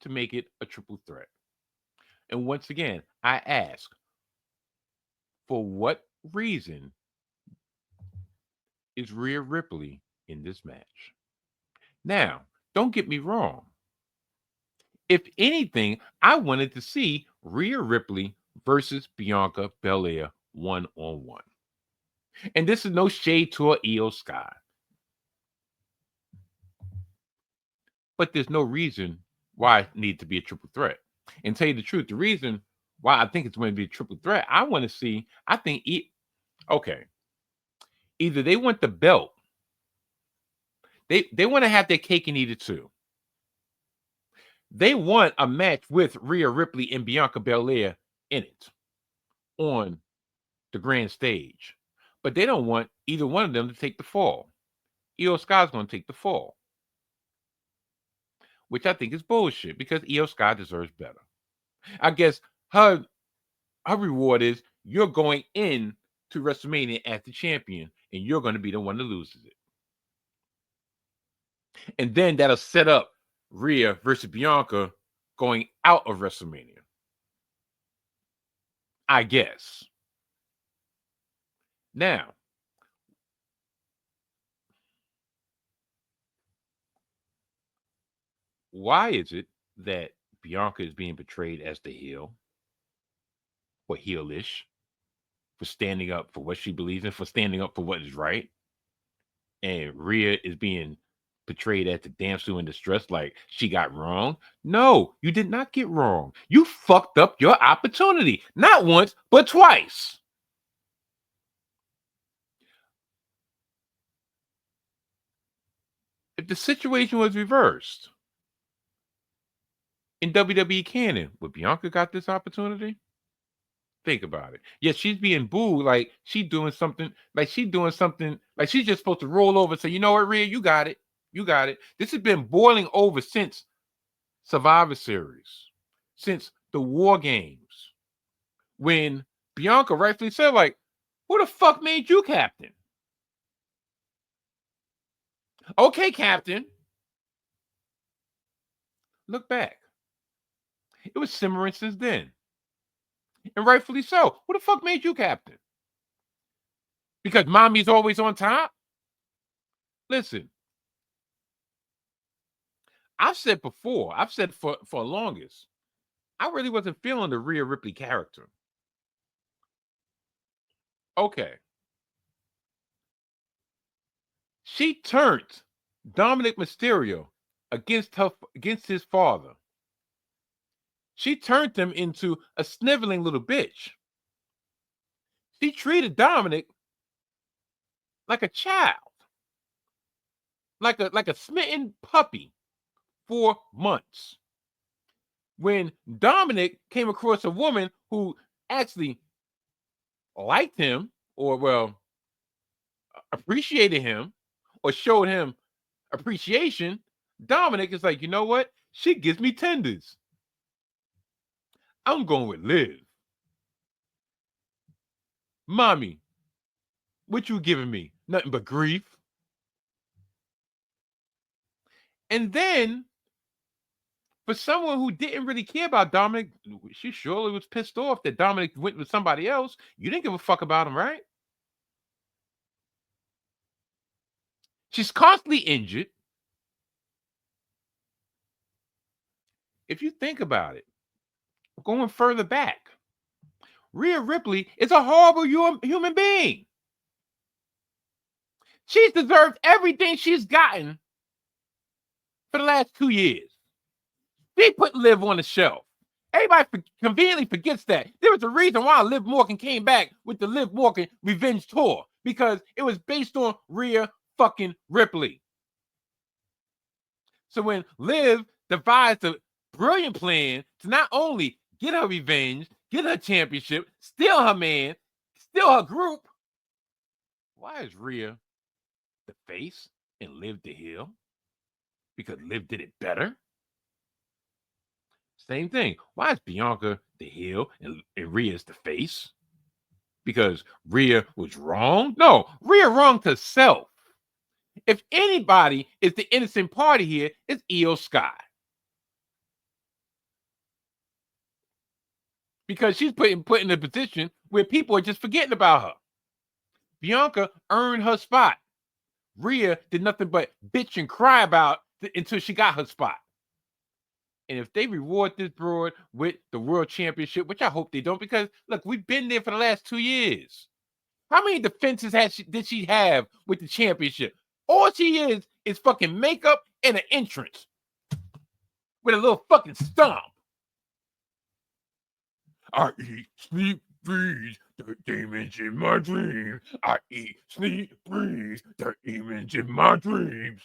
to make it a triple threat. And once again, I ask, for what reason is Rhea Ripley in this match? Now, don't get me wrong. If anything, I wanted to see Rhea Ripley versus Bianca Belair one-on-one. And this is no shade to her Io Sky. But there's no reason why it needs to be a triple threat. And tell you the truth, the reason why I think it's going to be a triple threat, I want to see, I think, okay, either they want the belt, they want to have their cake and eat it too. They want a match with Rhea Ripley and Bianca Belair in it on the grand stage. But they don't want either one of them to take the fall. Io Sky's going to take the fall, which I think is bullshit because Io Sky deserves better. I guess her reward is you're going in to WrestleMania as the champion, and you're going to be the one that loses it. And then that'll set up Rhea versus Bianca going out of WrestleMania, I guess. Now, why is it that Bianca is being portrayed as the heel or heelish for standing up for what she believes in, for standing up for what is right? And Rhea is being portrayed as the damsel in distress, like she got wrong. No, you did not get wrong. You fucked up your opportunity, not once, but twice. If the situation was reversed in WWE canon, would Bianca got this opportunity? Think about it. Yes, she's being booed like she's doing something, like she's just supposed to roll over and say, you know what, Rhea, you got it. You got it. This has been boiling over since Survivor Series, since the War Games, when Bianca rightfully said, like, who the fuck made you captain? Okay, captain. Look back. It was simmering since then. And rightfully so. Who the fuck made you captain? Because mommy's always on top? Listen, I've said before, I've said for longest, I really wasn't feeling the Rhea Ripley character. Okay. She turned Dominic Mysterio against his father. She turned him into a sniveling little bitch. She treated Dominic like a child, like a smitten puppy for months. When Dominic came across a woman who actually liked him, or well, appreciated him, or showed him appreciation, Dominic is like, you know what? She gives me tenders. I'm going with Liv. Mommy, what you giving me? Nothing but grief. And then, for someone who didn't really care about Dominic, she surely was pissed off that Dominic went with somebody else. You didn't give a fuck about him, right? She's constantly injured. If you think about it, going further back, Rhea Ripley is a horrible human being. She's deserved everything she's gotten for the last 2 years. They put Liv on the shelf. Everybody conveniently forgets that. There was a reason why Liv Morgan came back with the Liv Morgan Revenge Tour, because it was based on Rhea fucking Ripley. So when Liv devised a brilliant plan to not only get her revenge, get her championship, steal her man, steal her group, why is Rhea the face and Liv the heel? Because Liv did it better? Same thing. Why is Bianca the heel and Rhea's the face? Because Rhea was wrong? No, Rhea wrong to self. If anybody is the innocent party here, it's Io Sky. Because she's put in a position where people are just forgetting about her. Bianca earned her spot. Rhea did nothing but bitch and cry about it until she got her spot. And if they reward this broad with the world championship, which I hope they don't, because look, we've been there for the last 2 years. How many defenses did she have with the championship? All she is fucking makeup and an entrance with a little fucking stomp. I eat, sleep, breathe, the demons in my dreams. I eat, sleep, breathe, the demons in my dreams.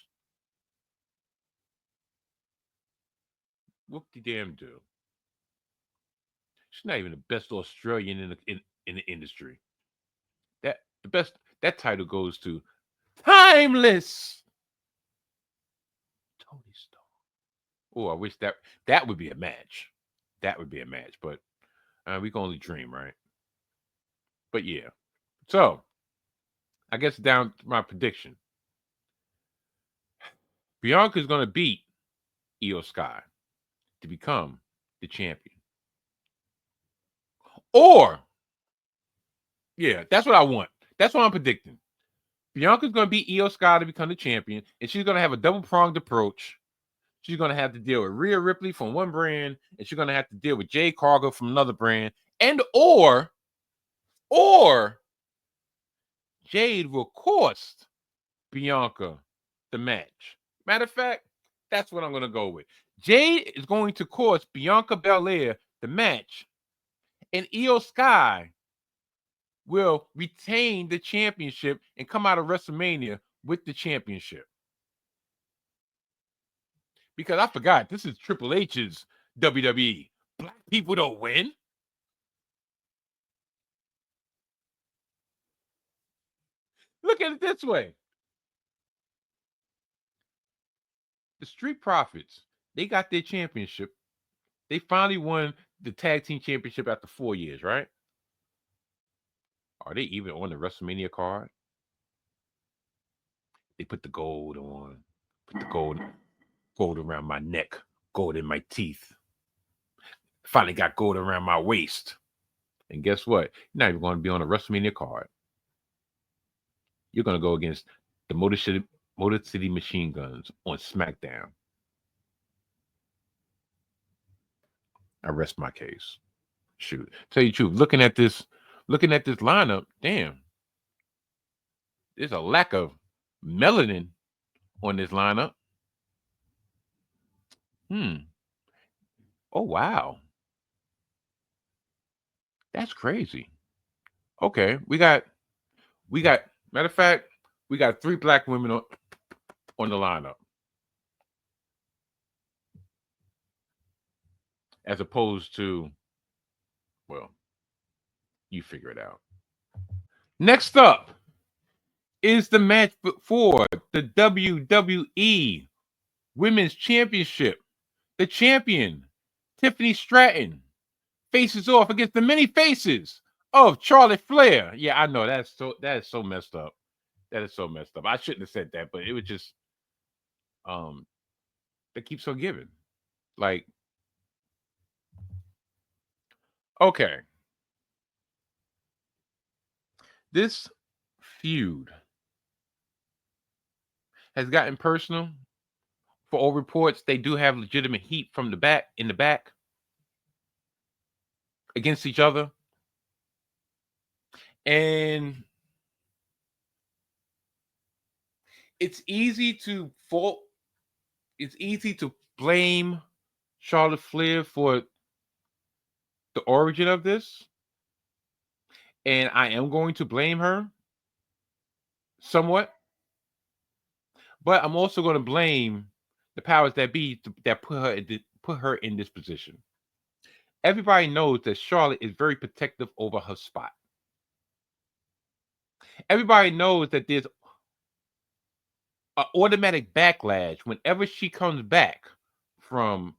Whoop-de-damn do. She's not even the best Australian in the industry. That title goes to Timeless Tony Storm. Oh, I wish that would be a match. That would be a match, but we can only dream, right? But yeah. So I guess down to my prediction. Bianca's gonna beat Io Sky to become the champion. Or, yeah, that's what I want. That's what I'm predicting. Bianca's gonna beat Io Sky to become the champion, and she's gonna have a double-pronged approach. She's gonna have to deal with Rhea Ripley from one brand, and she's gonna have to deal with Jade Cargill from another brand, and or Jade will cost Bianca the match. Matter of fact, that's what I'm gonna go with. Jade is going to cost Bianca Belair the match, and Io Sky will retain the championship and come out of WrestleMania with the championship. Because I forgot, this is Triple H's WWE. Black people don't win. Look at it this way. The Street Profits, they got their championship. They finally won the tag team championship after 4 years, right? Are they even on the WrestleMania card? They put the gold on. Put the gold around my neck, gold in my teeth. Finally got gold around my waist. And guess what? You're not even going to be on a WrestleMania card. You're going to go against the Motor City Machine Guns on SmackDown. I rest my case. Shoot. Tell you the truth, looking at this lineup, damn. There's a lack of melanin on this lineup. Oh, wow. That's crazy. Okay, we got matter of fact, we got 3 black women on the lineup. As opposed to, well, you figure it out. Next up is the match for the WWE Women's Championship. The champion, Tiffany Stratton, faces off against the many faces of Charlotte Flair. Yeah, I know that is so messed up. That is so messed up. I shouldn't have said that, but it was just that keeps on giving. Like, okay. This feud has gotten personal. For all reports, they do have legitimate heat from the back against each other. And it's easy to fault. It's easy to blame Charlotte Flair for the origin of this, and I am going to blame her somewhat, but I'm also going to blame the powers that be that put her in this position. Everybody knows that Charlotte is very protective over her spot. Everybody knows that there's an automatic backlash whenever she comes back from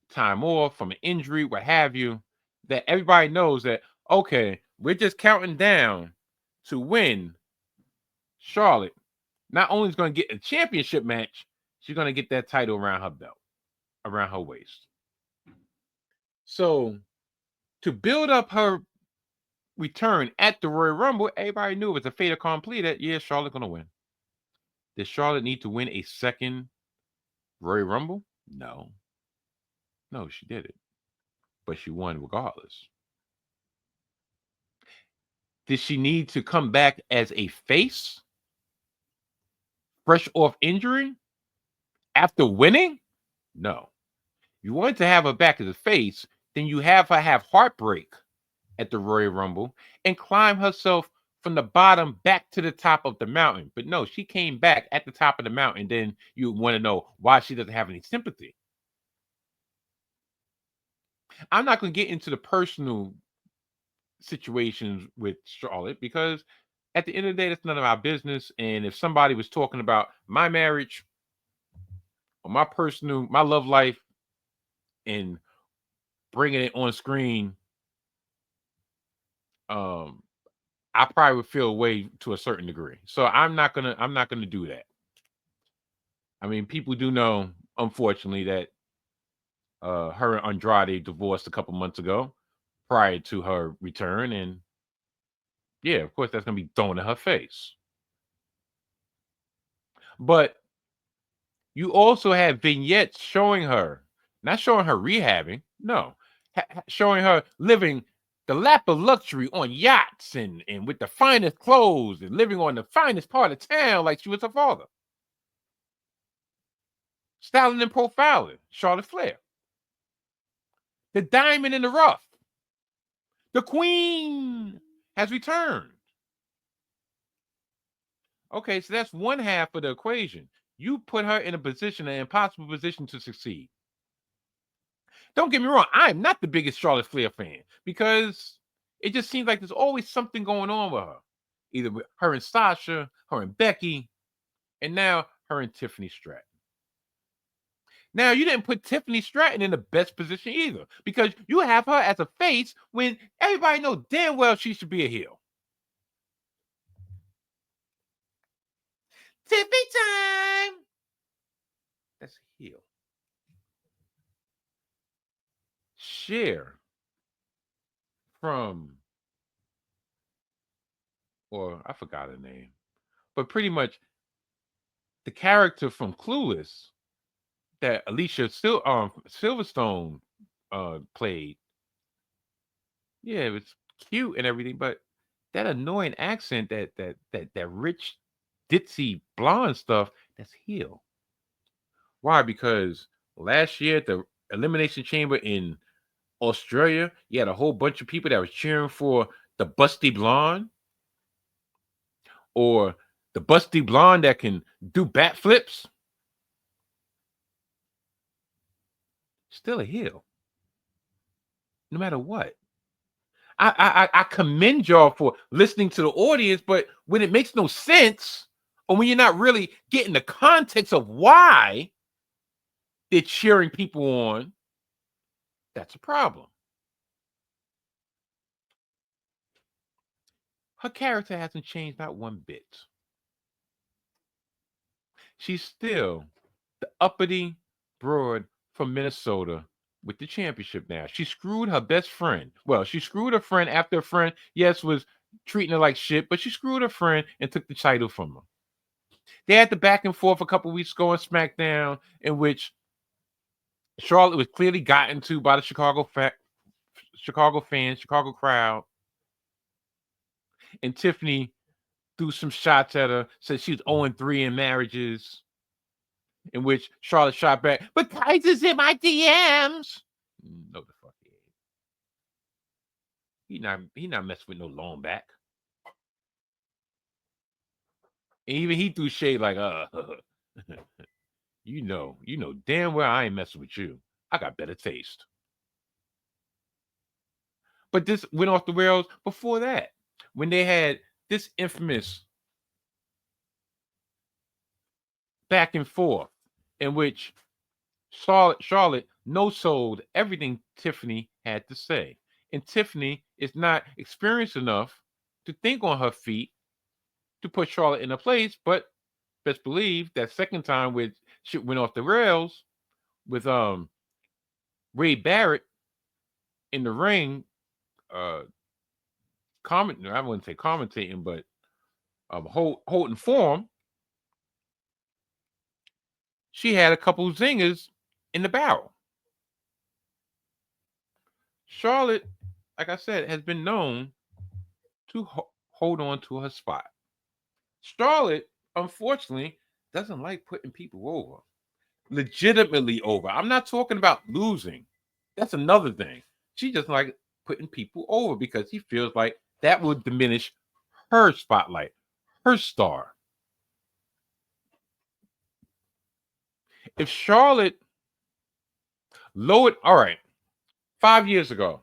time off, from an injury, what have you, that everybody knows that, okay, we're just counting down to win. Charlotte not only is going to get a championship match, she's going to get that title around her belt, around her waist. So to build up her return at the Royal Rumble, everybody knew it was a fait accompli that, yeah, Charlotte's going to win. Did Charlotte need to win a second Royal Rumble? No. No, she did it. But she won regardless. Did she need to come back as a face? Fresh off injury? After winning? No. You wanted to have her back as a face, then you have her have heartbreak at the Royal Rumble and climb herself from the bottom back to the top of the mountain. But no, she came back at the top of the mountain. Then you want to know why she doesn't have any sympathy. I'm not going to get into the personal situations with Charlotte because at the end of the day, that's none of our business. And if somebody was talking about my marriage or my love life and bringing it on screen, I probably would feel away to a certain degree. So I'm not gonna do that. I mean, people do know, unfortunately, that her and Andrade divorced a couple months ago prior to her return, and yeah, of course that's gonna be thrown in her face. But you also have vignettes showing her, not showing her rehabbing, no, showing her living the lap of luxury on yachts and with the finest clothes and living on the finest part of town like she was her father. Styling and profiling, Charlotte Flair. The diamond in the rough. The queen has returned. Okay, so that's one half of the equation. You put her in a position, an impossible position to succeed. Don't get me wrong, I'm not the biggest Charlotte Flair fan because it just seems like there's always something going on with her. Either with her and Sasha, her and Becky, and now her and Tiffany Stratton. Now, you didn't put Tiffany Stratton in the best position either because you have her as a face when everybody knows damn well she should be a heel. Tiffany time! That's a heel. Cher from, or I forgot her name, but pretty much the character from Clueless that Alicia Silverstone played. Yeah, it was cute and everything, but that annoying accent, that rich ditzy blonde stuff, that's heel. Why? Because last year at the Elimination Chamber in Australia, you had a whole bunch of people that was cheering for the busty blonde or the busty blonde that can do bat flips. Still a heel, no matter what. I commend y'all for listening to the audience, but when it makes no sense, or when you're not really getting the context of why they're cheering people on, that's a problem. Her character hasn't changed not one bit. She's still the uppity broad from Minnesota with the championship now. She screwed her best friend. Well, she screwed her friend after her friend, yes, was treating her like shit, but she screwed her friend and took the title from her. They had the back and forth a couple weeks ago on SmackDown in which Charlotte was clearly gotten to by the Chicago fans, Chicago crowd, and Tiffany threw some shots at her, said she was 0-3 in marriages, in which Charlotte shot back, but Kaiser's in my DMs. No, the fuck he ain't. He not messing with no long back. And even he threw shade like, you know damn well I ain't messing with you. I got better taste. But this went off the rails before that, when they had this infamous back and forth in which Charlotte no-sold everything Tiffany had to say. And Tiffany is not experienced enough to think on her feet to put Charlotte in a place, but best believe that second time with shit went off the rails with Ray Barrett in the ring, I wouldn't say commentating, but holding form. She had a couple zingers in the barrel. Charlotte, like I said, has been known to hold on to her spot. Charlotte, unfortunately, doesn't like putting people over. Legitimately over. I'm not talking about losing. That's another thing. She just like putting people over because he feels like that would diminish her spotlight, her star. If Charlotte lowered, all right, 5 years ago,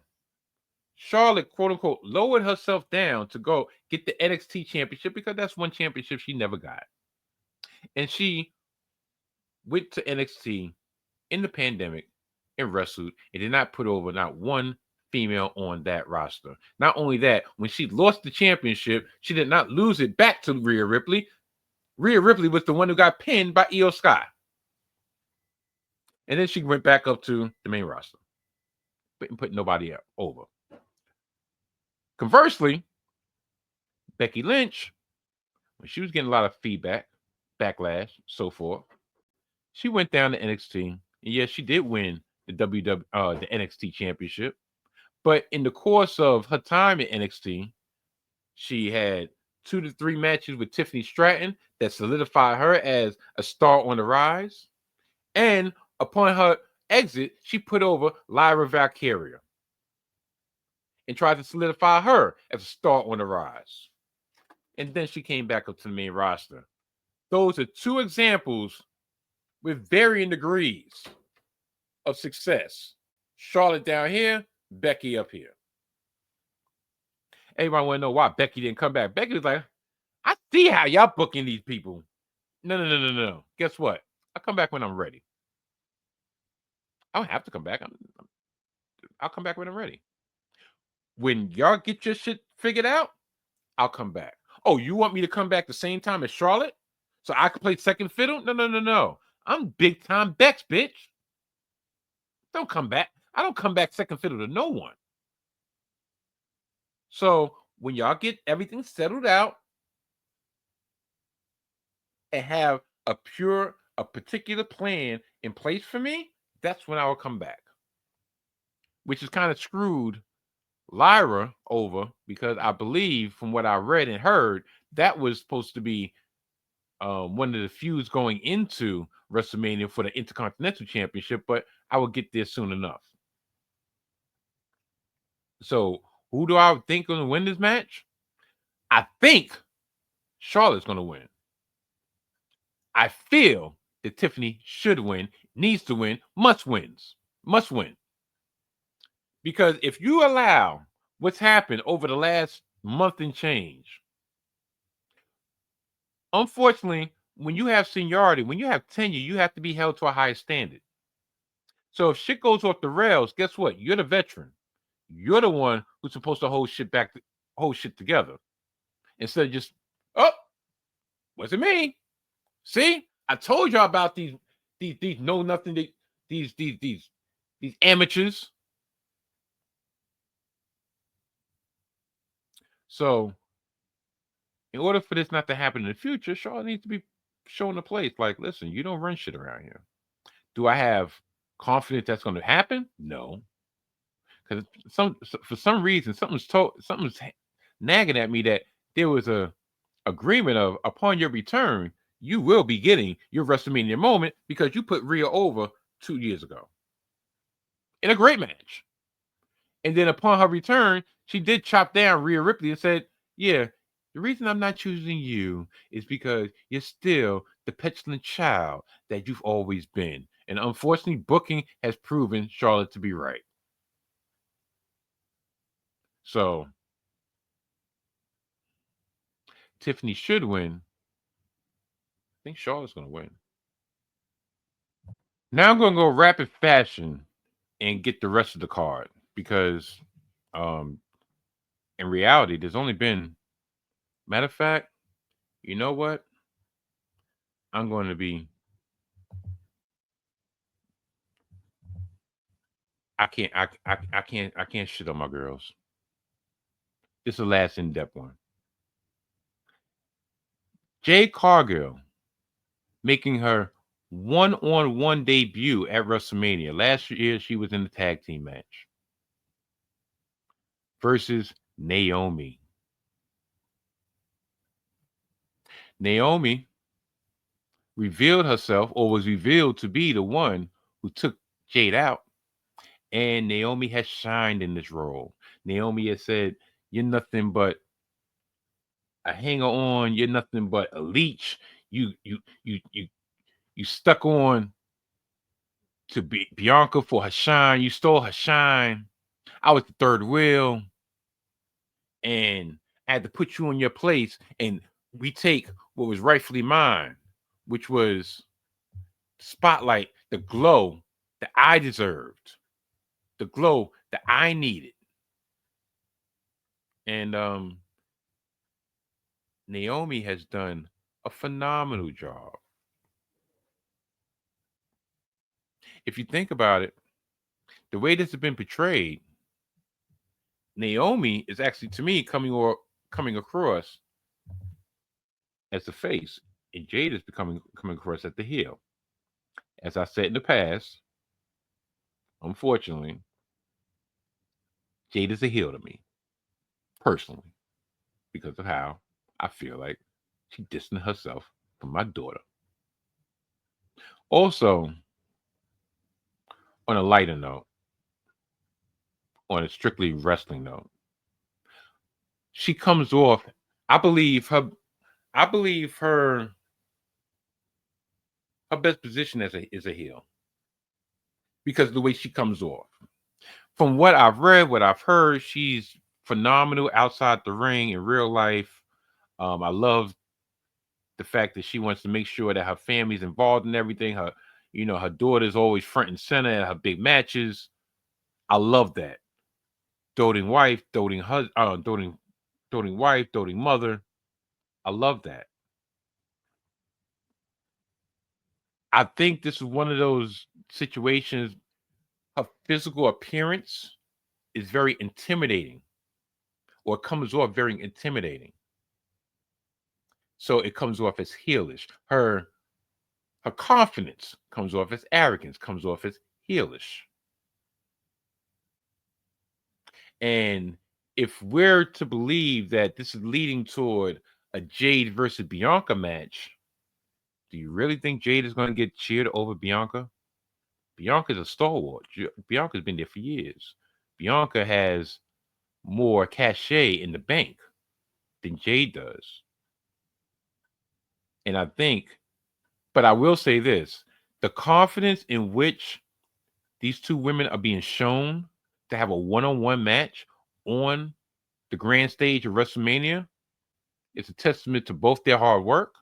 Charlotte, quote unquote, lowered herself down to go get the NXT championship because that's one championship she never got. And she went to NXT in the pandemic and wrestled and did not put over not one female on that roster. Not only that, when she lost the championship, she did not lose it back to Rhea Ripley. Rhea Ripley was the one who got pinned by Io Sky. And then she went back up to the main roster, but put nobody over. Conversely, Becky Lynch, when she was getting a lot of feedback, backlash, so forth, she went down to NXT. And yes, she did win the the NXT championship. But in the course of her time at NXT, she had 2 to 3 matches with Tiffany Stratton that solidified her as a star on the rise. And upon her exit, she put over Lyra Valkyria and tried to solidify her as a star on the rise. And then she came back up to the main roster. Those are 2 examples with varying degrees of success. Charlotte down here, Becky up here. Everybody want to know why Becky didn't come back. Becky was like, I see how y'all booking these people. No. Guess what? I'll come back when I'm ready. I don't have to come back. I'll come back when I'm ready. When y'all get your shit figured out, I'll come back. Oh, you want me to come back the same time as Charlotte? So I can play second fiddle? No. I'm big time Bex, bitch. Don't come back. I don't come back second fiddle to no one. So when y'all get everything settled out and have a particular plan in place for me, that's when I will come back. Which is kind of screwed Lyra over because I believe from what I read and heard, that was supposed to be one of the feuds going into WrestleMania for the Intercontinental Championship, but I will get there soon enough. So who do I think is going to win this match? I think Charlotte's going to win. I feel that Tiffany should win, needs to win, must win. Because if you allow what's happened over the last month and change, unfortunately, when you have seniority, when you have tenure, you have to be held to a higher standard. So if shit goes off the rails, guess what? You're the veteran. You're the one who's supposed to hold shit together. Instead of just, oh, wasn't me. See, I told y'all about these know nothing, these amateurs. So, in order for this not to happen in the future, Charlotte needs to be shown a place. Like, listen, you don't run shit around here. Do I have confidence that's going to happen? No, because for some reason something's nagging at me that there was a agreement of upon your return, you will be getting your WrestleMania moment because you put Rhea over 2 years ago in a great match. And then upon her return, she did chop down Rhea Ripley and said, yeah, the reason I'm not choosing you is because you're still the petulant child that you've always been. And unfortunately, booking has proven Charlotte to be right. So Tiffany should win. I think Charlotte's going to win. Now I'm going to go rapid fashion and get the rest of the card because in reality, there's only been, matter of fact, you know what? I'm going to be, I can't shit on my girls. This is the last in-depth one. Jade Cargill making her one-on-one debut at WrestleMania. Last year, she was in the tag team match versus Naomi. Naomi revealed herself or was revealed to be the one who took Jade out. And Naomi has shined in this role. Naomi has said, you're nothing but a hanger on, you're nothing but a leech. You stuck on to Bianca for her shine. You stole her shine. I was the third wheel. And I had to put you in your place and retake what was rightfully mine, which was spotlight, the glow that I deserved, the glow that I needed. And Naomi has done a phenomenal job. If you think about it, the way this has been portrayed, Naomi is actually, to me, coming across as the face, and Jade is coming across as the heel. As I said in the past, unfortunately, Jade is a heel to me, personally, because of how I feel like she distanced herself from my daughter. Also, on a lighter note, on a strictly wrestling note, she comes off, I believe her best position as is a heel because of the way she comes off. From what I've read, what I've heard, she's phenomenal outside the ring in real life. I love the fact that she wants to make sure that her family's involved in everything. Her daughter's always front and center at her big matches. I love that. Doting wife, doting husband, doting wife, doting mother. I love that. I think this is one of those situations. Her physical appearance is very intimidating, or comes off very intimidating. So it comes off as heelish. Her confidence comes off as arrogance, comes off as heelish. And if we're to believe that this is leading toward a Jade versus Bianca match, do you really think Jade is going to get cheered over Bianca? Bianca's a stalwart. Bianca's been there for years. Bianca has more cachet in the bank than Jade does. And I think, but I will say this, the confidence in which these two women are being shown to have a one-on-one match on the grand stage of WrestleMania is a testament to both their hard work.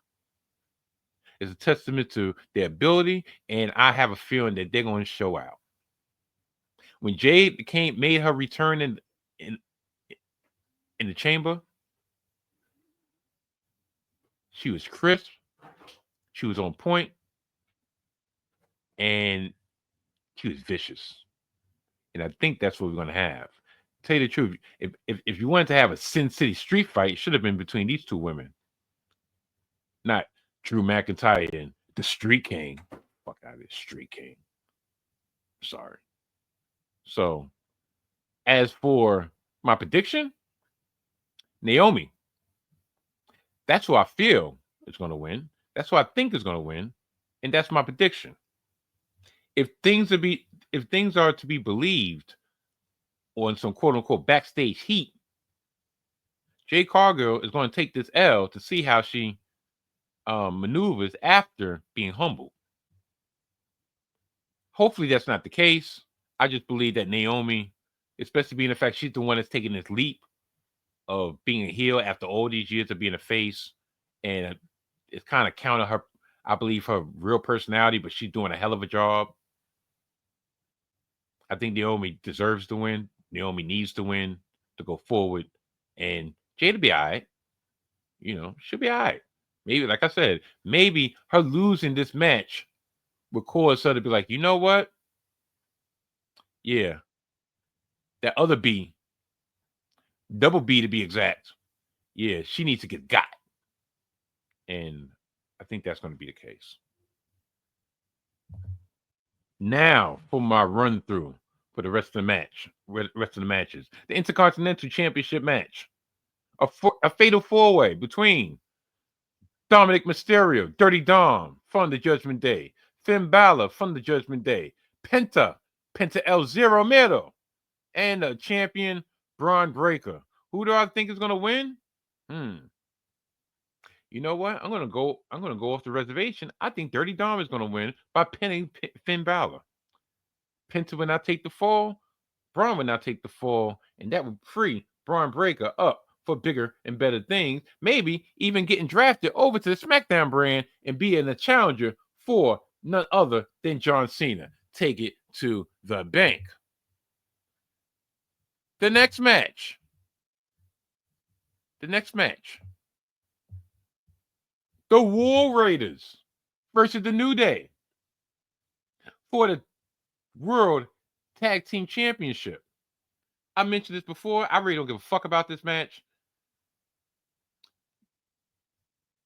It's a testament to their ability, and I have a feeling that they're going to show out. When Jade made her return in the chamber, she was crisp, she was on point, and she was vicious. And I think that's what we're going to have. To tell you the truth, if you wanted to have a Sin City street fight, it should have been between these two women, not Drew McIntyre and the Street King. Fuck out of this Street King. Sorry. So, as for my prediction, Naomi. That's who I feel is going to win. That's who I think is going to win, and that's my prediction. If things are to be believed, on some quote unquote backstage heat, Jade Cargill is going to take this L to see how she maneuvers after being humbled. Hopefully that's not the case. I just believe that Naomi, especially being the fact she's the one that's taking this leap of being a heel after all these years of being a face, and it's kind of counter her, I believe, her real personality, but she's doing a hell of a job. I think Naomi deserves to win. Naomi needs to win to go forward, and Jade will be all right. She'll be all right. Maybe, like I said, maybe her losing this match would cause her to be like, you know what? Yeah, that other B, double B to be exact. Yeah, she needs to get got. And I think that's going to be the case. Now for my run through for the rest of the matches. The Intercontinental Championship match. A fatal four-way between Dominic Mysterio, Dirty Dom, from the Judgment Day, Finn Balor from the Judgment Day, Penta El Zero Miedo, and the champion Braun Breaker. Who do I think is going to win? You know what? I'm gonna go off the reservation. I think Dirty Dom is gonna win by pinning Finn Balor. Penta will not take the fall. Braun will not take the fall, and that would free Braun Breaker up for bigger and better things. Maybe even getting drafted over to the SmackDown brand and being a challenger for none other than John Cena. Take it to the bank. The next match. The War Raiders versus the New Day for the World Tag Team Championship. I mentioned this before. I really don't give a fuck about this match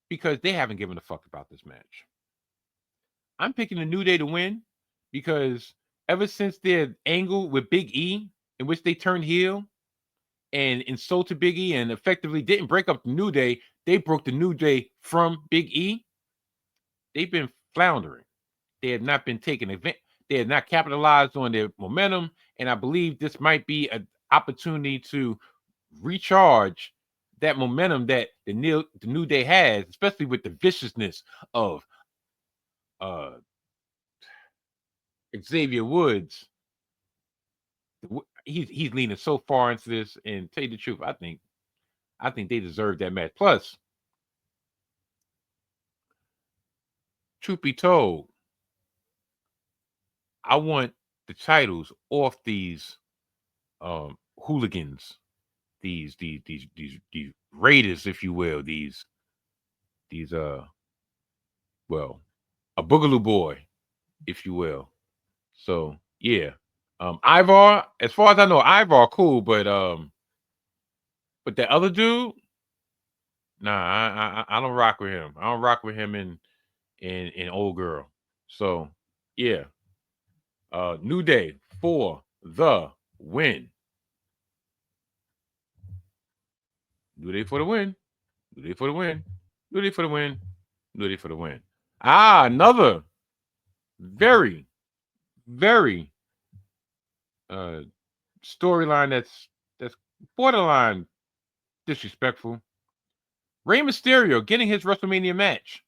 because they haven't given a fuck about this match. I'm picking the New Day to win because ever since their angle with Big E, in which they turned heel and insulted Big E and effectively didn't break up the New Day, they broke the New Day from Big E. They've been floundering. They have not been taking advantage. They have not capitalized on their momentum, and I believe this might be an opportunity to recharge that momentum that the New Day has, especially with the viciousness of Xavier Woods. He's leaning so far into this, and tell you the truth, I think they deserve that match. Plus, truth be told, I want the titles off these hooligans, these raiders, if you will, these well, a boogaloo boy, if you will. So yeah. Ivar, as far as I know, Ivar cool, but that other dude, nah, I don't rock with him. I don't rock with him in Old Girl. So yeah. New Day for the win. New Day for the win. New Day for the win. New Day for the win. New Day for the win. Another very, very storyline that's borderline disrespectful. Rey Mysterio getting his WrestleMania match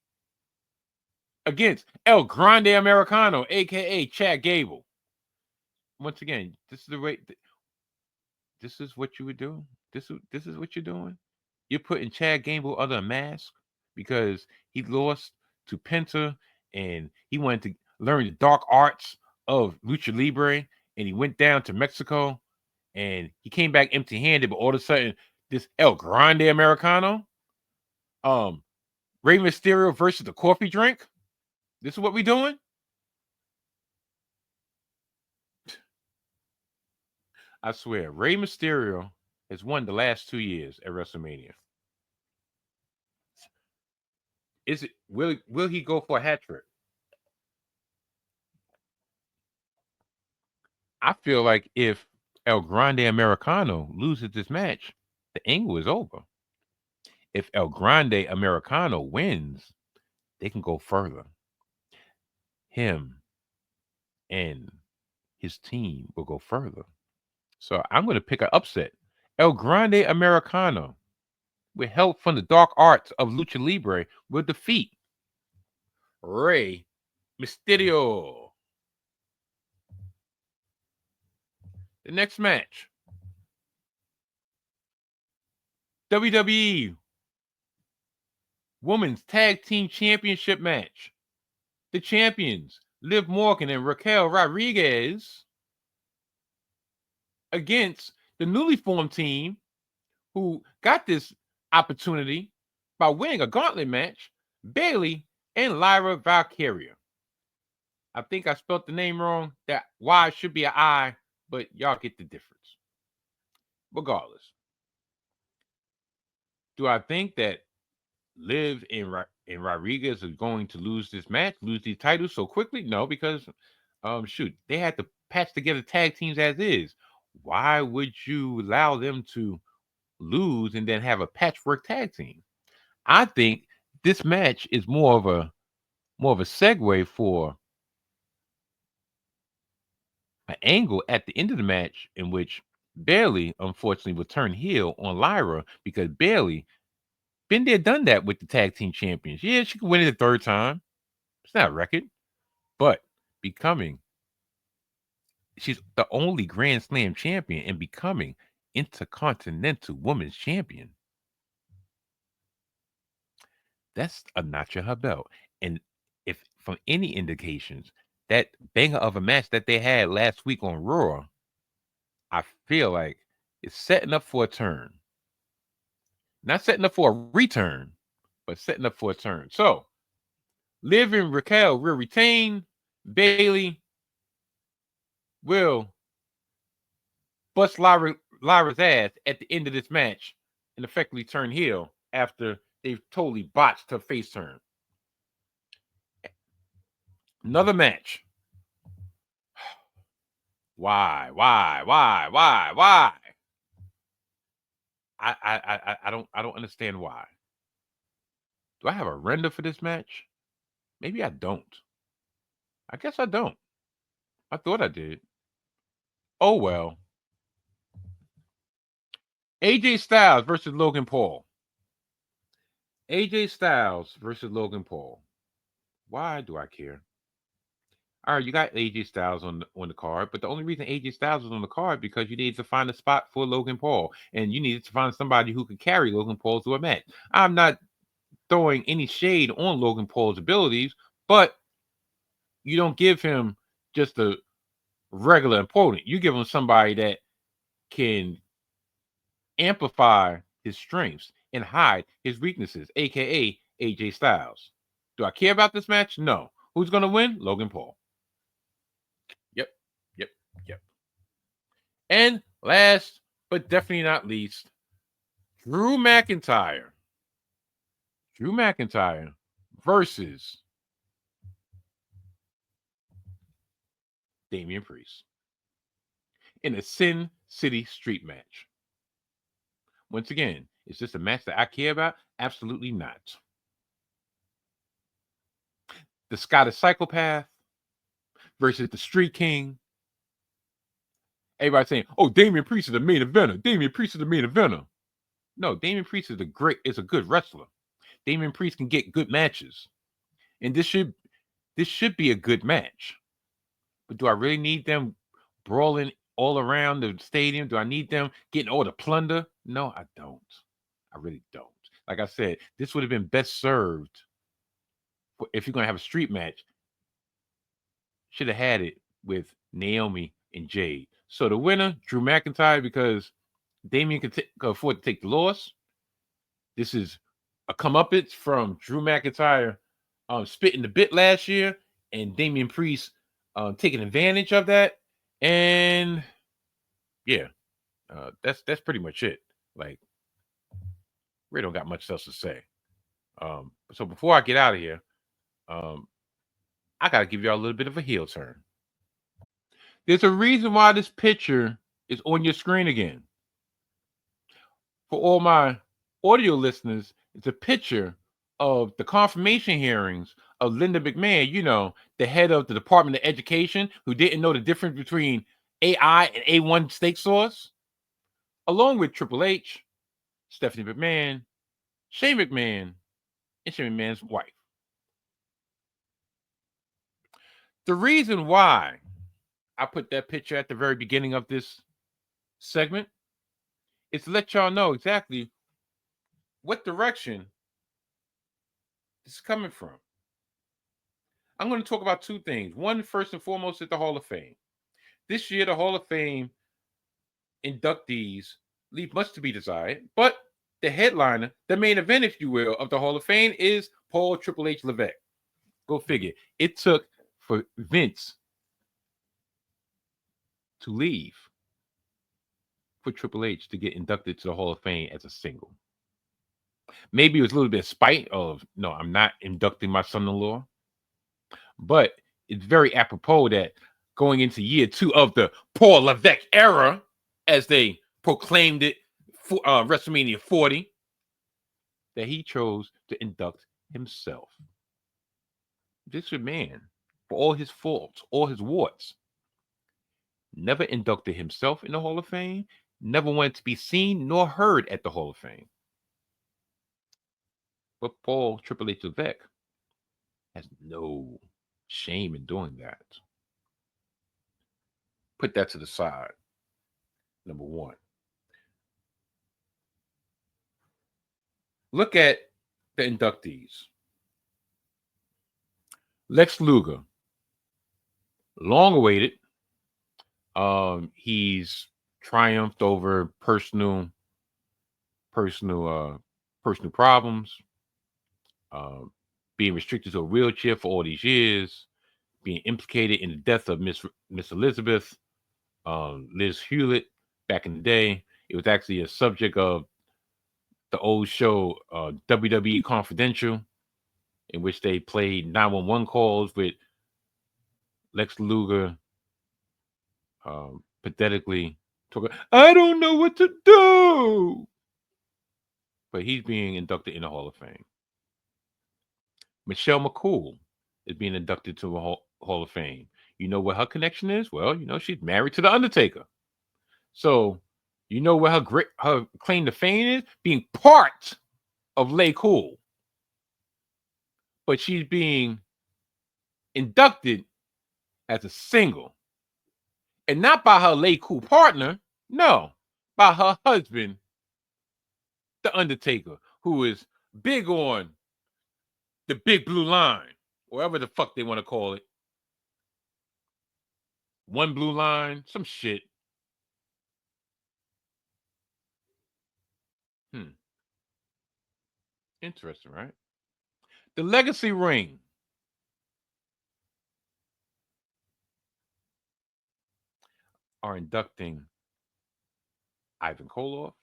against El Grande Americano, aka Chad Gable. Once again, this is the way. This is what you would do. This is what you're doing. You're putting Chad Gable under a mask because he lost to Penta and he wanted to learn the dark arts of Lucha Libre, and he went down to Mexico and he came back empty-handed, but all of a sudden this El Grande Americano, Rey Mysterio versus the coffee drink. This is what we doing? I swear, Rey Mysterio has won the last 2 years at WrestleMania. Will he go for a hat trick? I feel like if El Grande Americano loses this match, the angle is over. if El Grande Americano wins, they can go further. Him and his team will go further. So I'm going to pick an upset. El Grande Americano, with help from the dark arts of Lucha Libre, will defeat Rey Mysterio. The next match, WWE Women's Tag Team Championship match. The champions, Liv Morgan and Raquel Rodriguez, against the newly formed team who got this opportunity by winning a gauntlet match, Bayley and Lyra Valkyria. I think I spelled the name wrong. That Y should be an I, but y'all get the difference. Regardless, do I think that Liv and Rodriguez are going to lose this match, lose these titles so quickly? No, because they had to patch together tag teams as is. Why would you allow them to lose and then have a patchwork tag team? I think this match is more of a segue for an angle at the end of the match in which Bayley unfortunately will turn heel on Lyra, because Bayley been there, done that with the tag team champions. Yeah, she could win it the third time. It's not a record, but she's the only Grand Slam champion and becoming Intercontinental Women's Champion. That's a notch in her belt. And if from any indications, that banger of a match that they had last week on Raw, I feel like it's setting up for a turn. Not setting up for a return, but setting up for a turn. So, Liv and Raquel will retain. Bayley will bust Lyra's ass at the end of this match and effectively turn heel after they've totally botched her face turn. Another match. Why? I don't understand why. Do I have a render for this match? Maybe I don't. I guess I don't. I thought I did. Oh well. AJ Styles versus Logan Paul. AJ Styles versus Logan Paul. Why do I care? All right, you got AJ Styles on the card, but the only reason AJ Styles was on the card because you needed to find a spot for Logan Paul, and you needed to find somebody who could carry Logan Paul to a match. I'm not throwing any shade on Logan Paul's abilities, but you don't give him just a regular opponent. You give him somebody that can amplify his strengths and hide his weaknesses, aka AJ Styles. Do I care about this match? No. Who's going to win? Logan Paul. Yep. And last but definitely not least, Drew McIntyre versus Damian Priest in a Sin City Street match. Once again, is this a match that I care about? Absolutely not. The Scottish Psychopath versus the Street King. Everybody saying, "Oh, Damian Priest is the main eventer. Damian Priest is the main eventer." No, Damian Priest is a good wrestler. Damian Priest can get good matches, and this should be a good match. But do I really need them brawling all around the stadium? Do I need them getting all the plunder? No, I don't. I really don't. Like I said, this would have been best served if you're going to have a street match. Should have had it with Naomi and Jade. So the winner, Drew McIntyre, because Damian can afford to take the loss. This is a comeuppance from Drew McIntyre spitting the bit last year, and Damian Priest taking advantage of that. And yeah, that's pretty much it. Like, really don't got much else to say. So before I get out of here, I gotta give y'all a little bit of a heel turn. There's a reason why this picture is on your screen again. For all my audio listeners, It's a picture of the confirmation hearings of Linda McMahon, the head of the Department of Education, who didn't know the difference between AI and A1 steak sauce, along with Triple H, Stephanie McMahon, Shane McMahon, and Shane McMahon's wife. The reason why I put that picture at the very beginning of this segment is to let y'all know exactly what direction this is coming from. I'm going to talk about two things. One, first and foremost, is the Hall of Fame. This year, the Hall of Fame inductees leave much to be desired, but the headliner, the main event, if you will, of the Hall of Fame is Paul Triple H Levesque. Go figure. It took for Vince to leave for Triple H to get inducted to the Hall of Fame as a single. Maybe it was a little bit of spite of, no, I'm not inducting my son-in-law. But it's very apropos that going into year 2 of the Paul Levesque era, as they proclaimed it for WrestleMania 40, that he chose to induct himself. This man, for all his faults, all his warts, never inducted himself in the Hall of Fame, never wanted to be seen nor heard at the Hall of Fame. But Paul Triple H Levesque has no shame in doing that. Put that to the side. Number one. Look at the inductees. Lex Luger, long awaited. He's triumphed over personal problems, being restricted to a wheelchair for all these years, being implicated in the death of Miss Elizabeth, Liz Hewlett back in the day. It was actually a subject of the old show WWE Confidential, in which they played 911 calls with Lex Luger pathetically talking, I don't know what to do. But he's being inducted in the Hall of Fame. Michelle McCool is being inducted to the Hall of Fame. You know what her connection is? Well, she's married to The Undertaker. So, you know what her claim to fame is? Being part of Lay Cool. But she's being inducted as a single. And not by her Lay Cool partner. No, by her husband, The Undertaker, who is big on the big blue line, whatever the fuck they want to call it. One blue line, some shit. Interesting, right? The Legacy Ring. Are inducting Ivan Koloff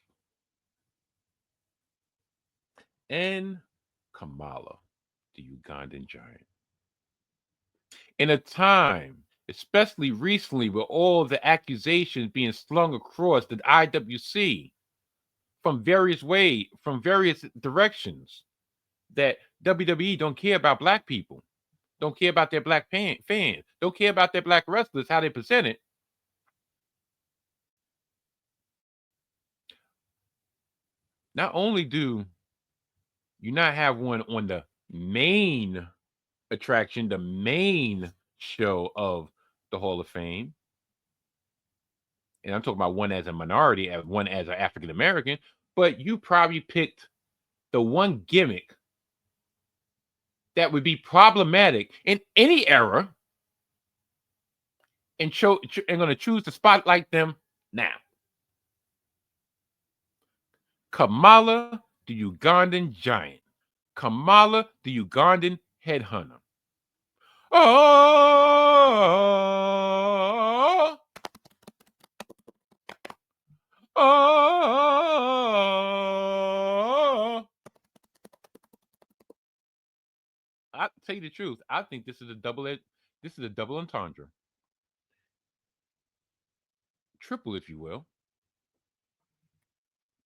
and Kamala, the Ugandan giant. In a time, especially recently, with all the accusations being slung across the IWC from various directions, that WWE don't care about black people, don't care about their black fans, don't care about their black wrestlers, how they present it. Not only do you not have one on the main attraction, the main show of the Hall of Fame, and I'm talking about one as a minority, one as an African American, but you probably picked the one gimmick that would be problematic in any era, and going to choose to spotlight them now. Kamala, the Ugandan giant. Kamala, the Ugandan headhunter. Oh, oh. I'll tell you the truth. I think this is a double entendre. Triple, if you will.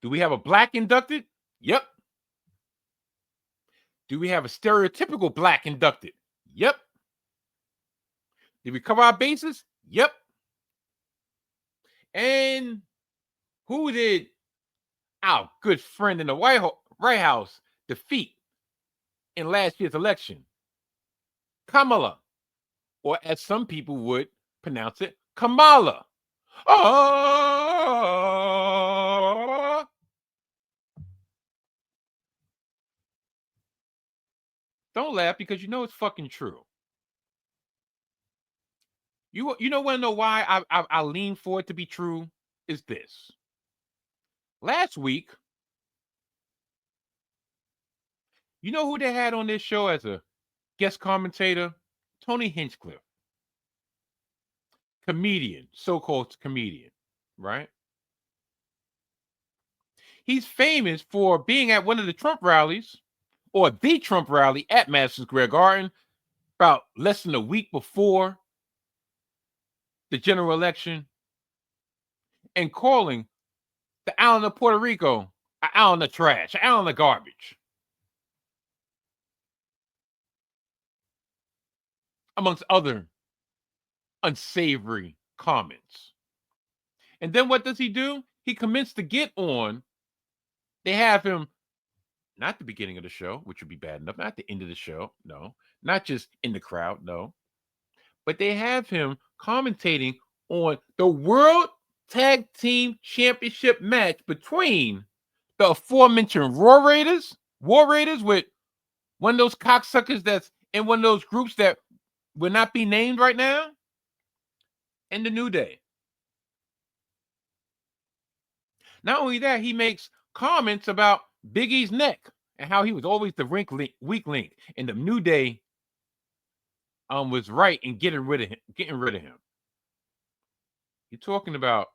Do we have a black inducted? Yep. Do we have a stereotypical black inducted? Yep. Did we cover our bases? Yep. And who did our good friend in the White House defeat in last year's election? Kamala, or as some people would pronounce it, Kamala. Oh! Don't laugh because you know it's fucking true. You want to know why I lean for it to be true? Is this. Last week, you know who they had on this show as a guest commentator? Tony Hinchcliffe. Comedian, so-called comedian, right? He's famous for being at one of the Trump rallies, or the Trump rally at Madison Square Garden, about less than a week before the general election, and calling the island of Puerto Rico an island of trash, an island of garbage, amongst other unsavory comments. And then what does he do? He commits to get on. They have him, not the beginning of the show, which would be bad enough, not the end of the show, no, not just in the crowd, no, but they have him commentating on the World Tag Team Championship match between the aforementioned War Raiders with one of those cocksuckers that's in one of those groups that will not be named right now, and the New Day. Not only that, he makes comments about Big E's neck and how he was always the weak link, and the New Day was right in getting rid of him. You're talking about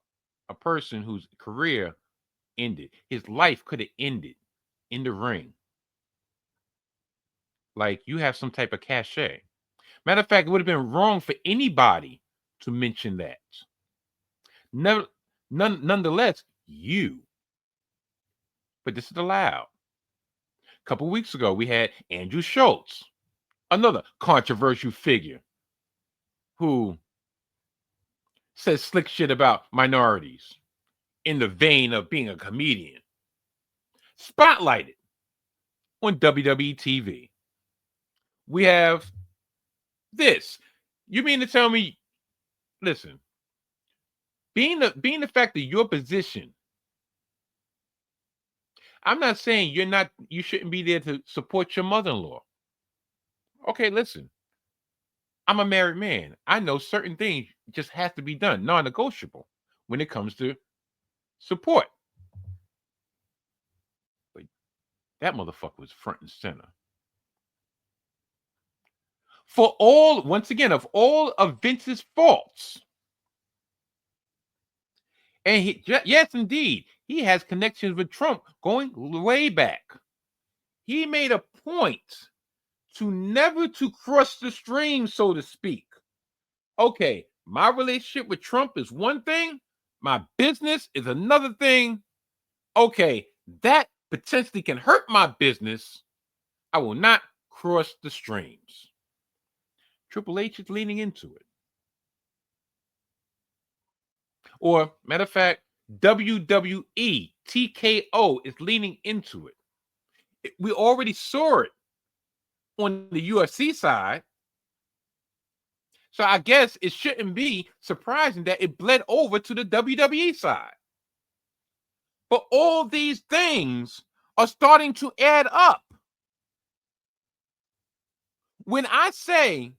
a person whose career ended. His life could have ended in the ring. Like, you have some type of cachet. Matter of fact, it would have been wrong for anybody to mention that. Nonetheless, you. But this is allowed. A couple weeks ago, we had Andrew Schultz, another controversial figure who says slick shit about minorities in the vein of being a comedian, spotlighted on WWE TV. We have this. You mean to tell me, listen, being the fact that your position, I'm not saying you shouldn't be there to support your mother-in-law. Okay, listen. I'm a married man. I know certain things just have to be done, non-negotiable, when it comes to support. But that motherfucker was front and center. For all, once again, of all of Vince's faults. And yes, indeed, he has connections with Trump going way back. He made a point to never to cross the stream, so to speak. Okay, my relationship with Trump is one thing. My business is another thing. Okay, that potentially can hurt my business. I will not cross the streams. Triple H is leaning into it. Or, matter of fact, WWE TKO is leaning into it. We already saw it on the UFC side. So I guess it shouldn't be surprising that it bled over to the WWE side. But all these things are starting to add up. When I say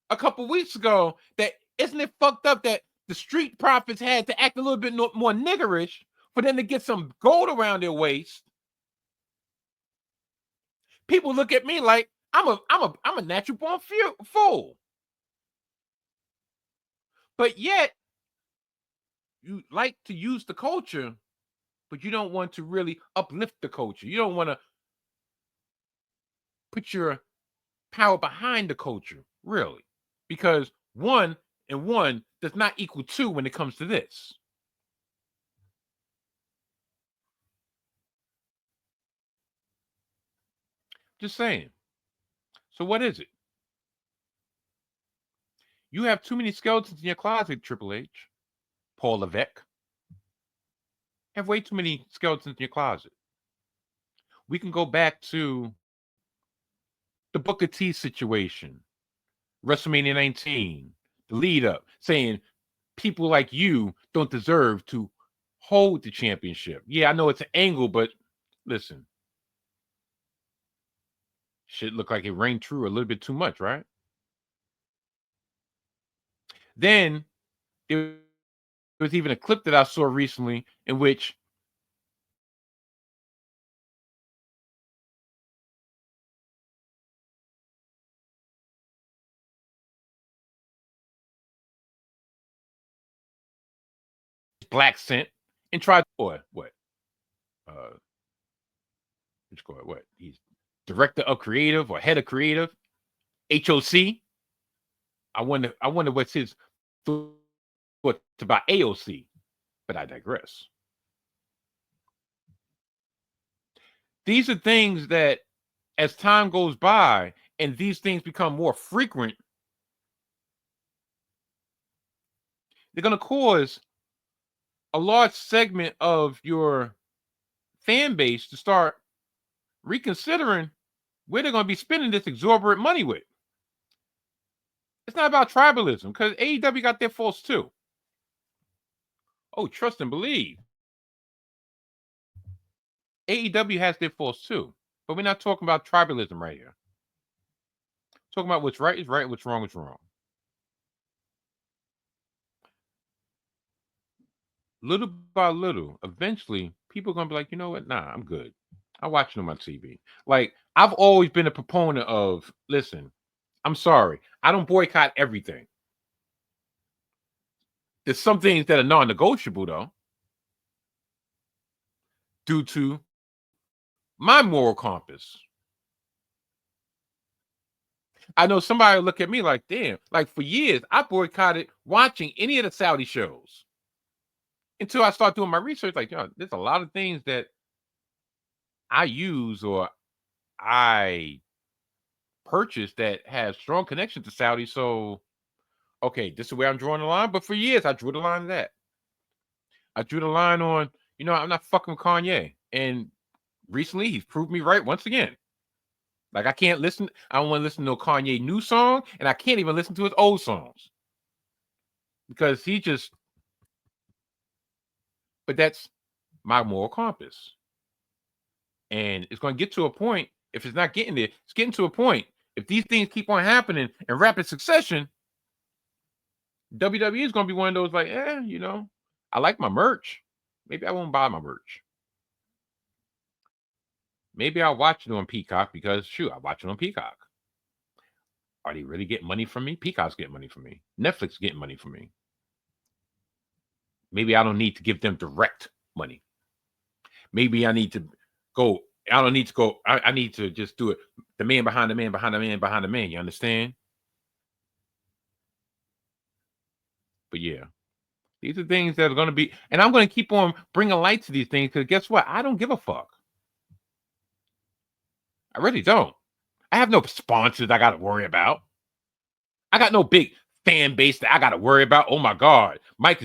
a couple weeks ago that isn't it fucked up that the street profits had to act a little bit more niggerish for them to get some gold around their waist, people look at me like I'm a natural born fool. But yet, you like to use the culture, but you don't want to really uplift the culture. You don't want to put your power behind the culture, really. Because 1 and 1 does not equal 2 when it comes to this. Just saying. So what is it? You have too many skeletons in your closet, Triple H. Paul Levesque. Have way too many skeletons in your closet. We can go back to the Booker T situation, WrestleMania 19, the lead up, saying people like you don't deserve to hold the championship. Yeah, I know it's an angle, but listen, shit looked like it rang true a little bit too much, right? Then there was even a clip that I saw recently in which Black sent and tried what? Uh what? He's director of creative or head of creative, HOC. I wonder what's his thoughts about AOC, but I digress. These are things that as time goes by and these things become more frequent, they're going to cause a large segment of your fan base to start reconsidering where they're going to be spending this exorbitant money with. It's not about tribalism because AEW got their faults too. Oh, trust and believe. AEW has their faults too, but we're not talking about tribalism right here. We're talking about what's right is right, what's wrong is wrong. Little by little, eventually, people are gonna be like, you know what? Nah, I'm good. I watch it on my TV. Like, I've always been a proponent of, listen, I'm sorry, I don't boycott everything. There's some things that are non-negotiable though, due to my moral compass. I know somebody will look at me like, damn, like for years, I boycotted watching any of the Saudi shows until I start doing my research. Like, there's a lot of things that I use or I purchase that has strong connection to Saudi. So, okay, this is where I'm drawing the line. But for years, I drew the line on that. I drew the line on, I'm not fucking with Kanye. And recently, he's proved me right once again. Like, I can't listen. I don't want to listen to a Kanye new song, and I can't even listen to his old songs because he just. But that's my moral compass, and it's going to get to a point. If it's not getting there, it's getting to a point. If these things keep on happening in rapid succession, WWE is going to be one of those like, I like my merch. Maybe I won't buy my merch. Maybe I'll watch it on Peacock because, shoot, I watch it on Peacock. Are they really getting money from me? Peacock's getting money from me. Netflix is getting money from me. Maybe I don't need to give them direct money. Maybe I need to go. I don't need to go. I need to just do it. The man behind the man, behind the man, behind the man. You understand? But yeah, these are things that are going to be, and I'm going to keep on bringing light to these things because guess what? I don't give a fuck. I really don't. I have no sponsors I got to worry about. I got no big fan base that I got to worry about. Oh my God, Mike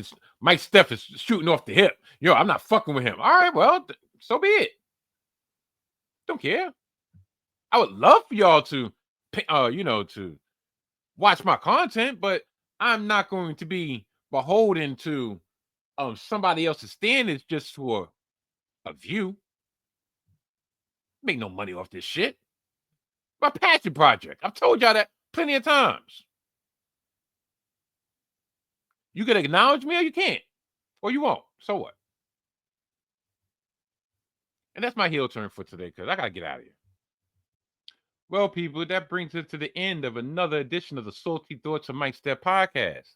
Steph is shooting off the hip. I'm not fucking with him. All right, well, so be it. Don't care. I would love for y'all to, to watch my content, but I'm not going to be beholden to somebody else's standards just for a view. Make no money off this shit. My passion project. I've told y'all that plenty of times. You can acknowledge me or you can't. Or you won't. So what? And that's my heel turn for today because I got to get out of here. Well, people, that brings us to the end of another edition of the Salty Thoughts of Mike Steph podcast.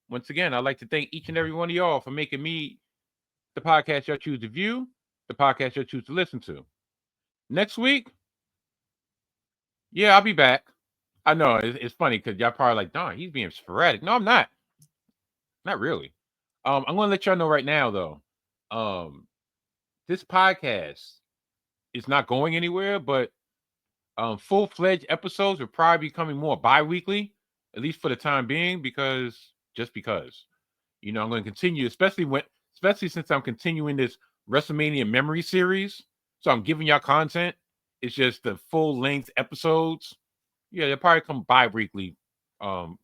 Once again, I'd like to thank each and every one of y'all for making me the podcast y'all choose to view, the podcast y'all choose to listen to. Next week, yeah, I'll be back. I know it's funny because y'all probably like, Don, he's being sporadic. No, I'm not. Not really. I'm going to let y'all know right now, though. This podcast is not going anywhere, but Full-fledged episodes will probably be coming more bi-weekly, at least for the time being, because I'm going to continue, especially since I'm continuing this WrestleMania memory series. So I'm giving y'all content. It's just the full-length episodes. Yeah, they'll probably come bi-weekly for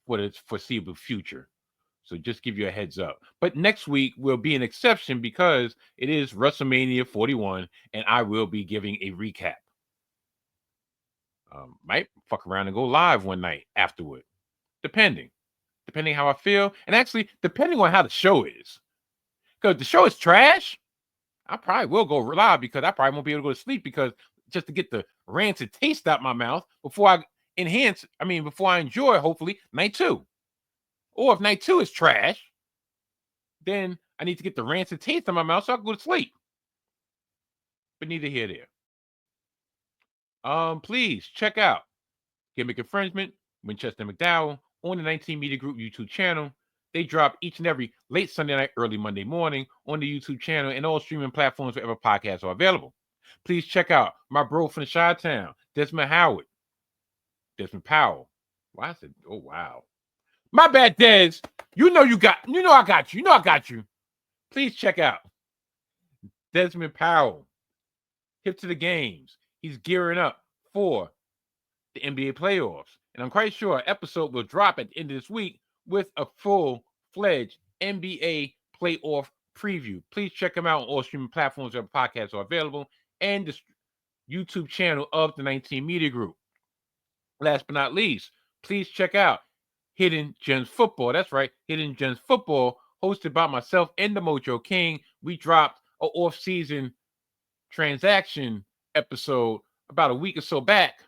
the foreseeable future. So just give you a heads up. But next week will be an exception because it is WrestleMania 41, and I will be giving a recap. Might fuck around and go live one night afterward, depending how I feel, and actually depending on how the show is. Because if the show is trash, I probably will go live because I probably won't be able to go to sleep because just to get the rancid taste out my mouth before I enjoy, hopefully, night 2. Or if night 2 is trash, then I need to get the rancid taste out my mouth so I can go to sleep. But neither here nor there. Please check out Gimmick Infringement, Winchester McDowell on the 19 Media Group YouTube channel. They drop each and every late Sunday night, early Monday morning on the YouTube channel and all streaming platforms wherever podcasts are available. Please check out my bro from the Chi-Town, Desmond Powell. Why I said, oh wow. My bad, Des. I got you. Please check out Desmond Powell. Hip to the games. He's gearing up for the NBA playoffs. And I'm quite sure an episode will drop at the end of this week with a full-fledged NBA playoff preview. Please check him out on all streaming platforms where podcasts are available and the YouTube channel of the 19 Media Group. Last but not least, please check out Hidden Gems Football. That's right, Hidden Gems Football, hosted by myself and the Mojo King. We dropped an off-season transaction episode about a week or so back,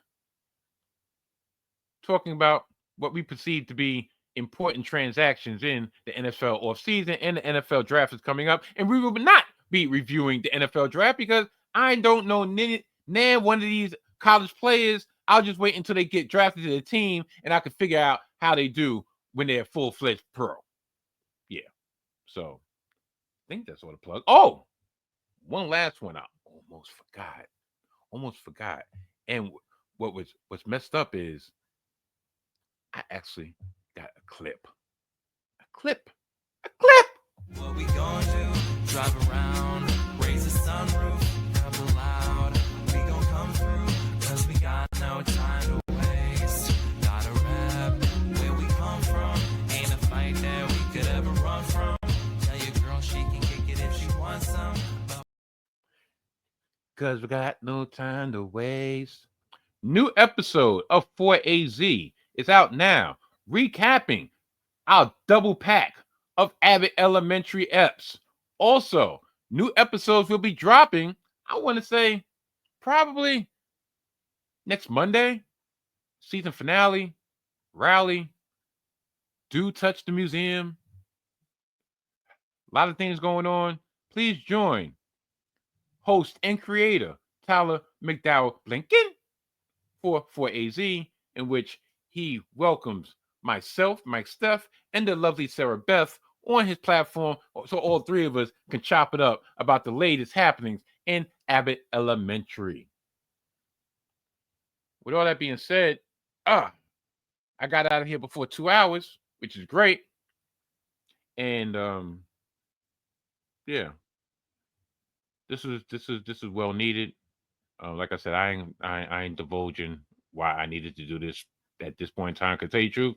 talking about what we perceive to be important transactions in the NFL offseason, and the NFL draft is coming up. And we will not be reviewing the NFL draft because I don't know one of these college players. I'll just wait until they get drafted to the team and I can figure out how they do when they're full-fledged pro. Yeah. So I think that's all the plug. Oh, one last one. I almost forgot. And what's messed up is I actually got a clip. What we gonna do? Drive around, raise the sunroof, up loud. We gon' come through, cause we got no time to waste. Gotta rap where we come from. Ain't a fight that we could ever run from. Tell your girl she can kick it if she wants some. Cause we got no time to waste. New episode of 4AZ is out now, recapping our double pack of Abbott Elementary eps. Also, new episodes will be dropping, I want to say, probably next Monday. Season finale, rally, do touch the museum. A lot of things going on. Please join host and creator Tyler McDowell Blinken for AZ, in which he welcomes myself, Mike Steph, and the lovely Sarah Beth on his platform, so all three of us can chop it up about the latest happenings in Abbott Elementary. With all that being said, I got out of here before 2 hours, which is great. And yeah, this is well needed. Like I said, I ain't divulging why I needed to do this at this point in time. Cause tell you the truth,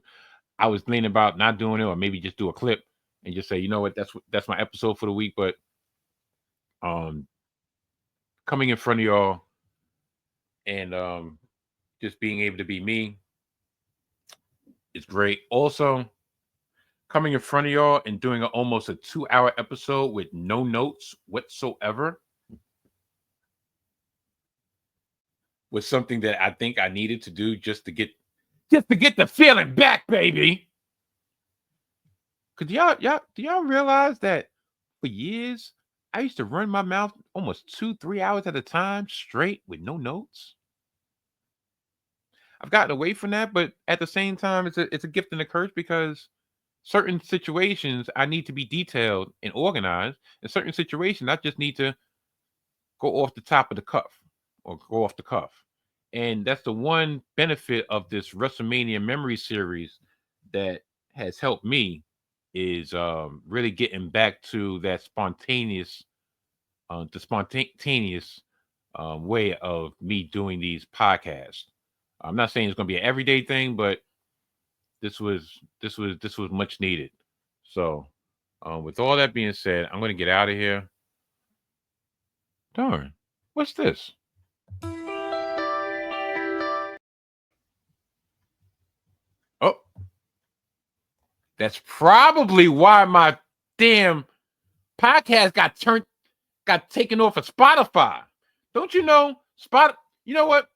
I was thinking about not doing it, or maybe just do a clip and just say, you know what, that's my episode for the week. But coming in front of y'all and just being able to be me is great. Also, coming in front of y'all and doing almost a 2-hour episode with no notes whatsoever was something that I think I needed to do just to get the feeling back, baby. Cause do y'all realize that for years I used to run my mouth almost 2-3 hours at a time straight with no notes? I've gotten away from that, but at the same time, it's a gift and a curse because certain situations I need to be detailed and organized. In certain situations, I just need to go off the top of the cuff or go off the cuff. And that's the one benefit of this WrestleMania memory series that has helped me is really getting back to that spontaneous way of me doing these podcasts. I'm not saying it's going to be an everyday thing, but this was much needed. So, with all that being said, I'm going to get out of here. Darn, what's this? Oh, that's probably why my damn podcast got taken off of Spotify. Don't you know? You know what?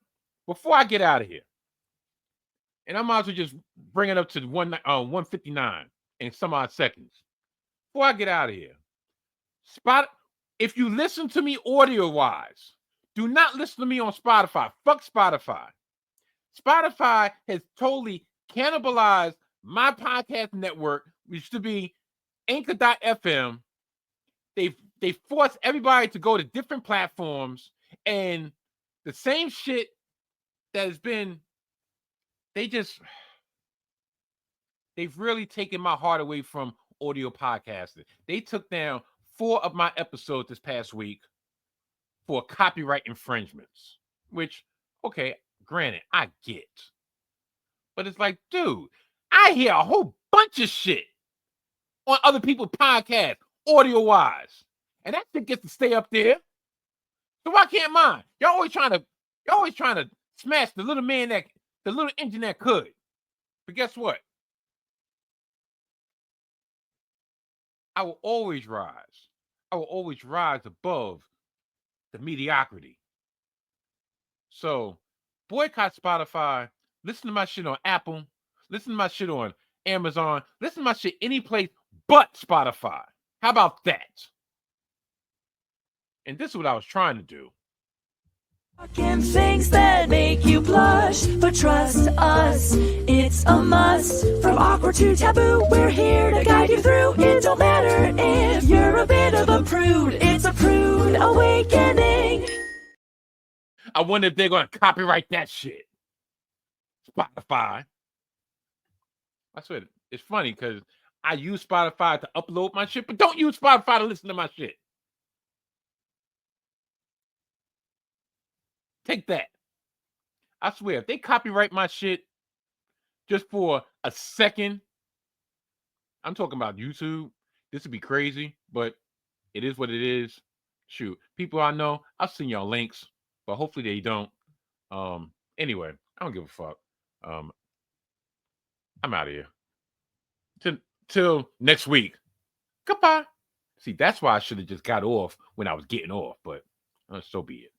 Before I get out of here, and I might as well just bring it up to 159 in some odd seconds. Before I get out of here, if you listen to me audio-wise, do not listen to me on Spotify. Fuck Spotify. Spotify has totally cannibalized my podcast network, which used to be Anchor.fm. They force everybody to go to different platforms, and the same shit that has been, they've really taken my heart away from audio podcasting. They took down 4 of my episodes this past week for copyright infringements, which, okay, granted, I get. But it's like, dude, I hear a whole bunch of shit on other people's podcasts, audio-wise. And that shit gets to stay up there. So why can't mine? Y'all always trying to smash the little engine that could. But guess what? I will always rise. I will always rise above the mediocrity. So boycott Spotify. Listen to my shit on Apple. Listen to my shit on Amazon. Listen to my shit any place but Spotify. How about that? And this is what I was trying to do. Talking things that make you blush, but trust us, it's a must. From awkward to taboo, we're here to guide you through. It don't matter if you're a bit of a prude, it's a prude awakening. I wonder if they're going to copyright that shit. Spotify. I swear, it's funny because I use Spotify to upload my shit, but don't use Spotify to listen to my shit. Take that. I swear, if they copyright my shit just for a second, I'm talking about YouTube, this would be crazy, but it is what it is. Shoot, people I know, I'll send y'all links, but hopefully they don't. Anyway, I don't give a fuck. I'm out of here. Till next week. Goodbye. See, that's why I should have just got off when I was getting off, but so be it.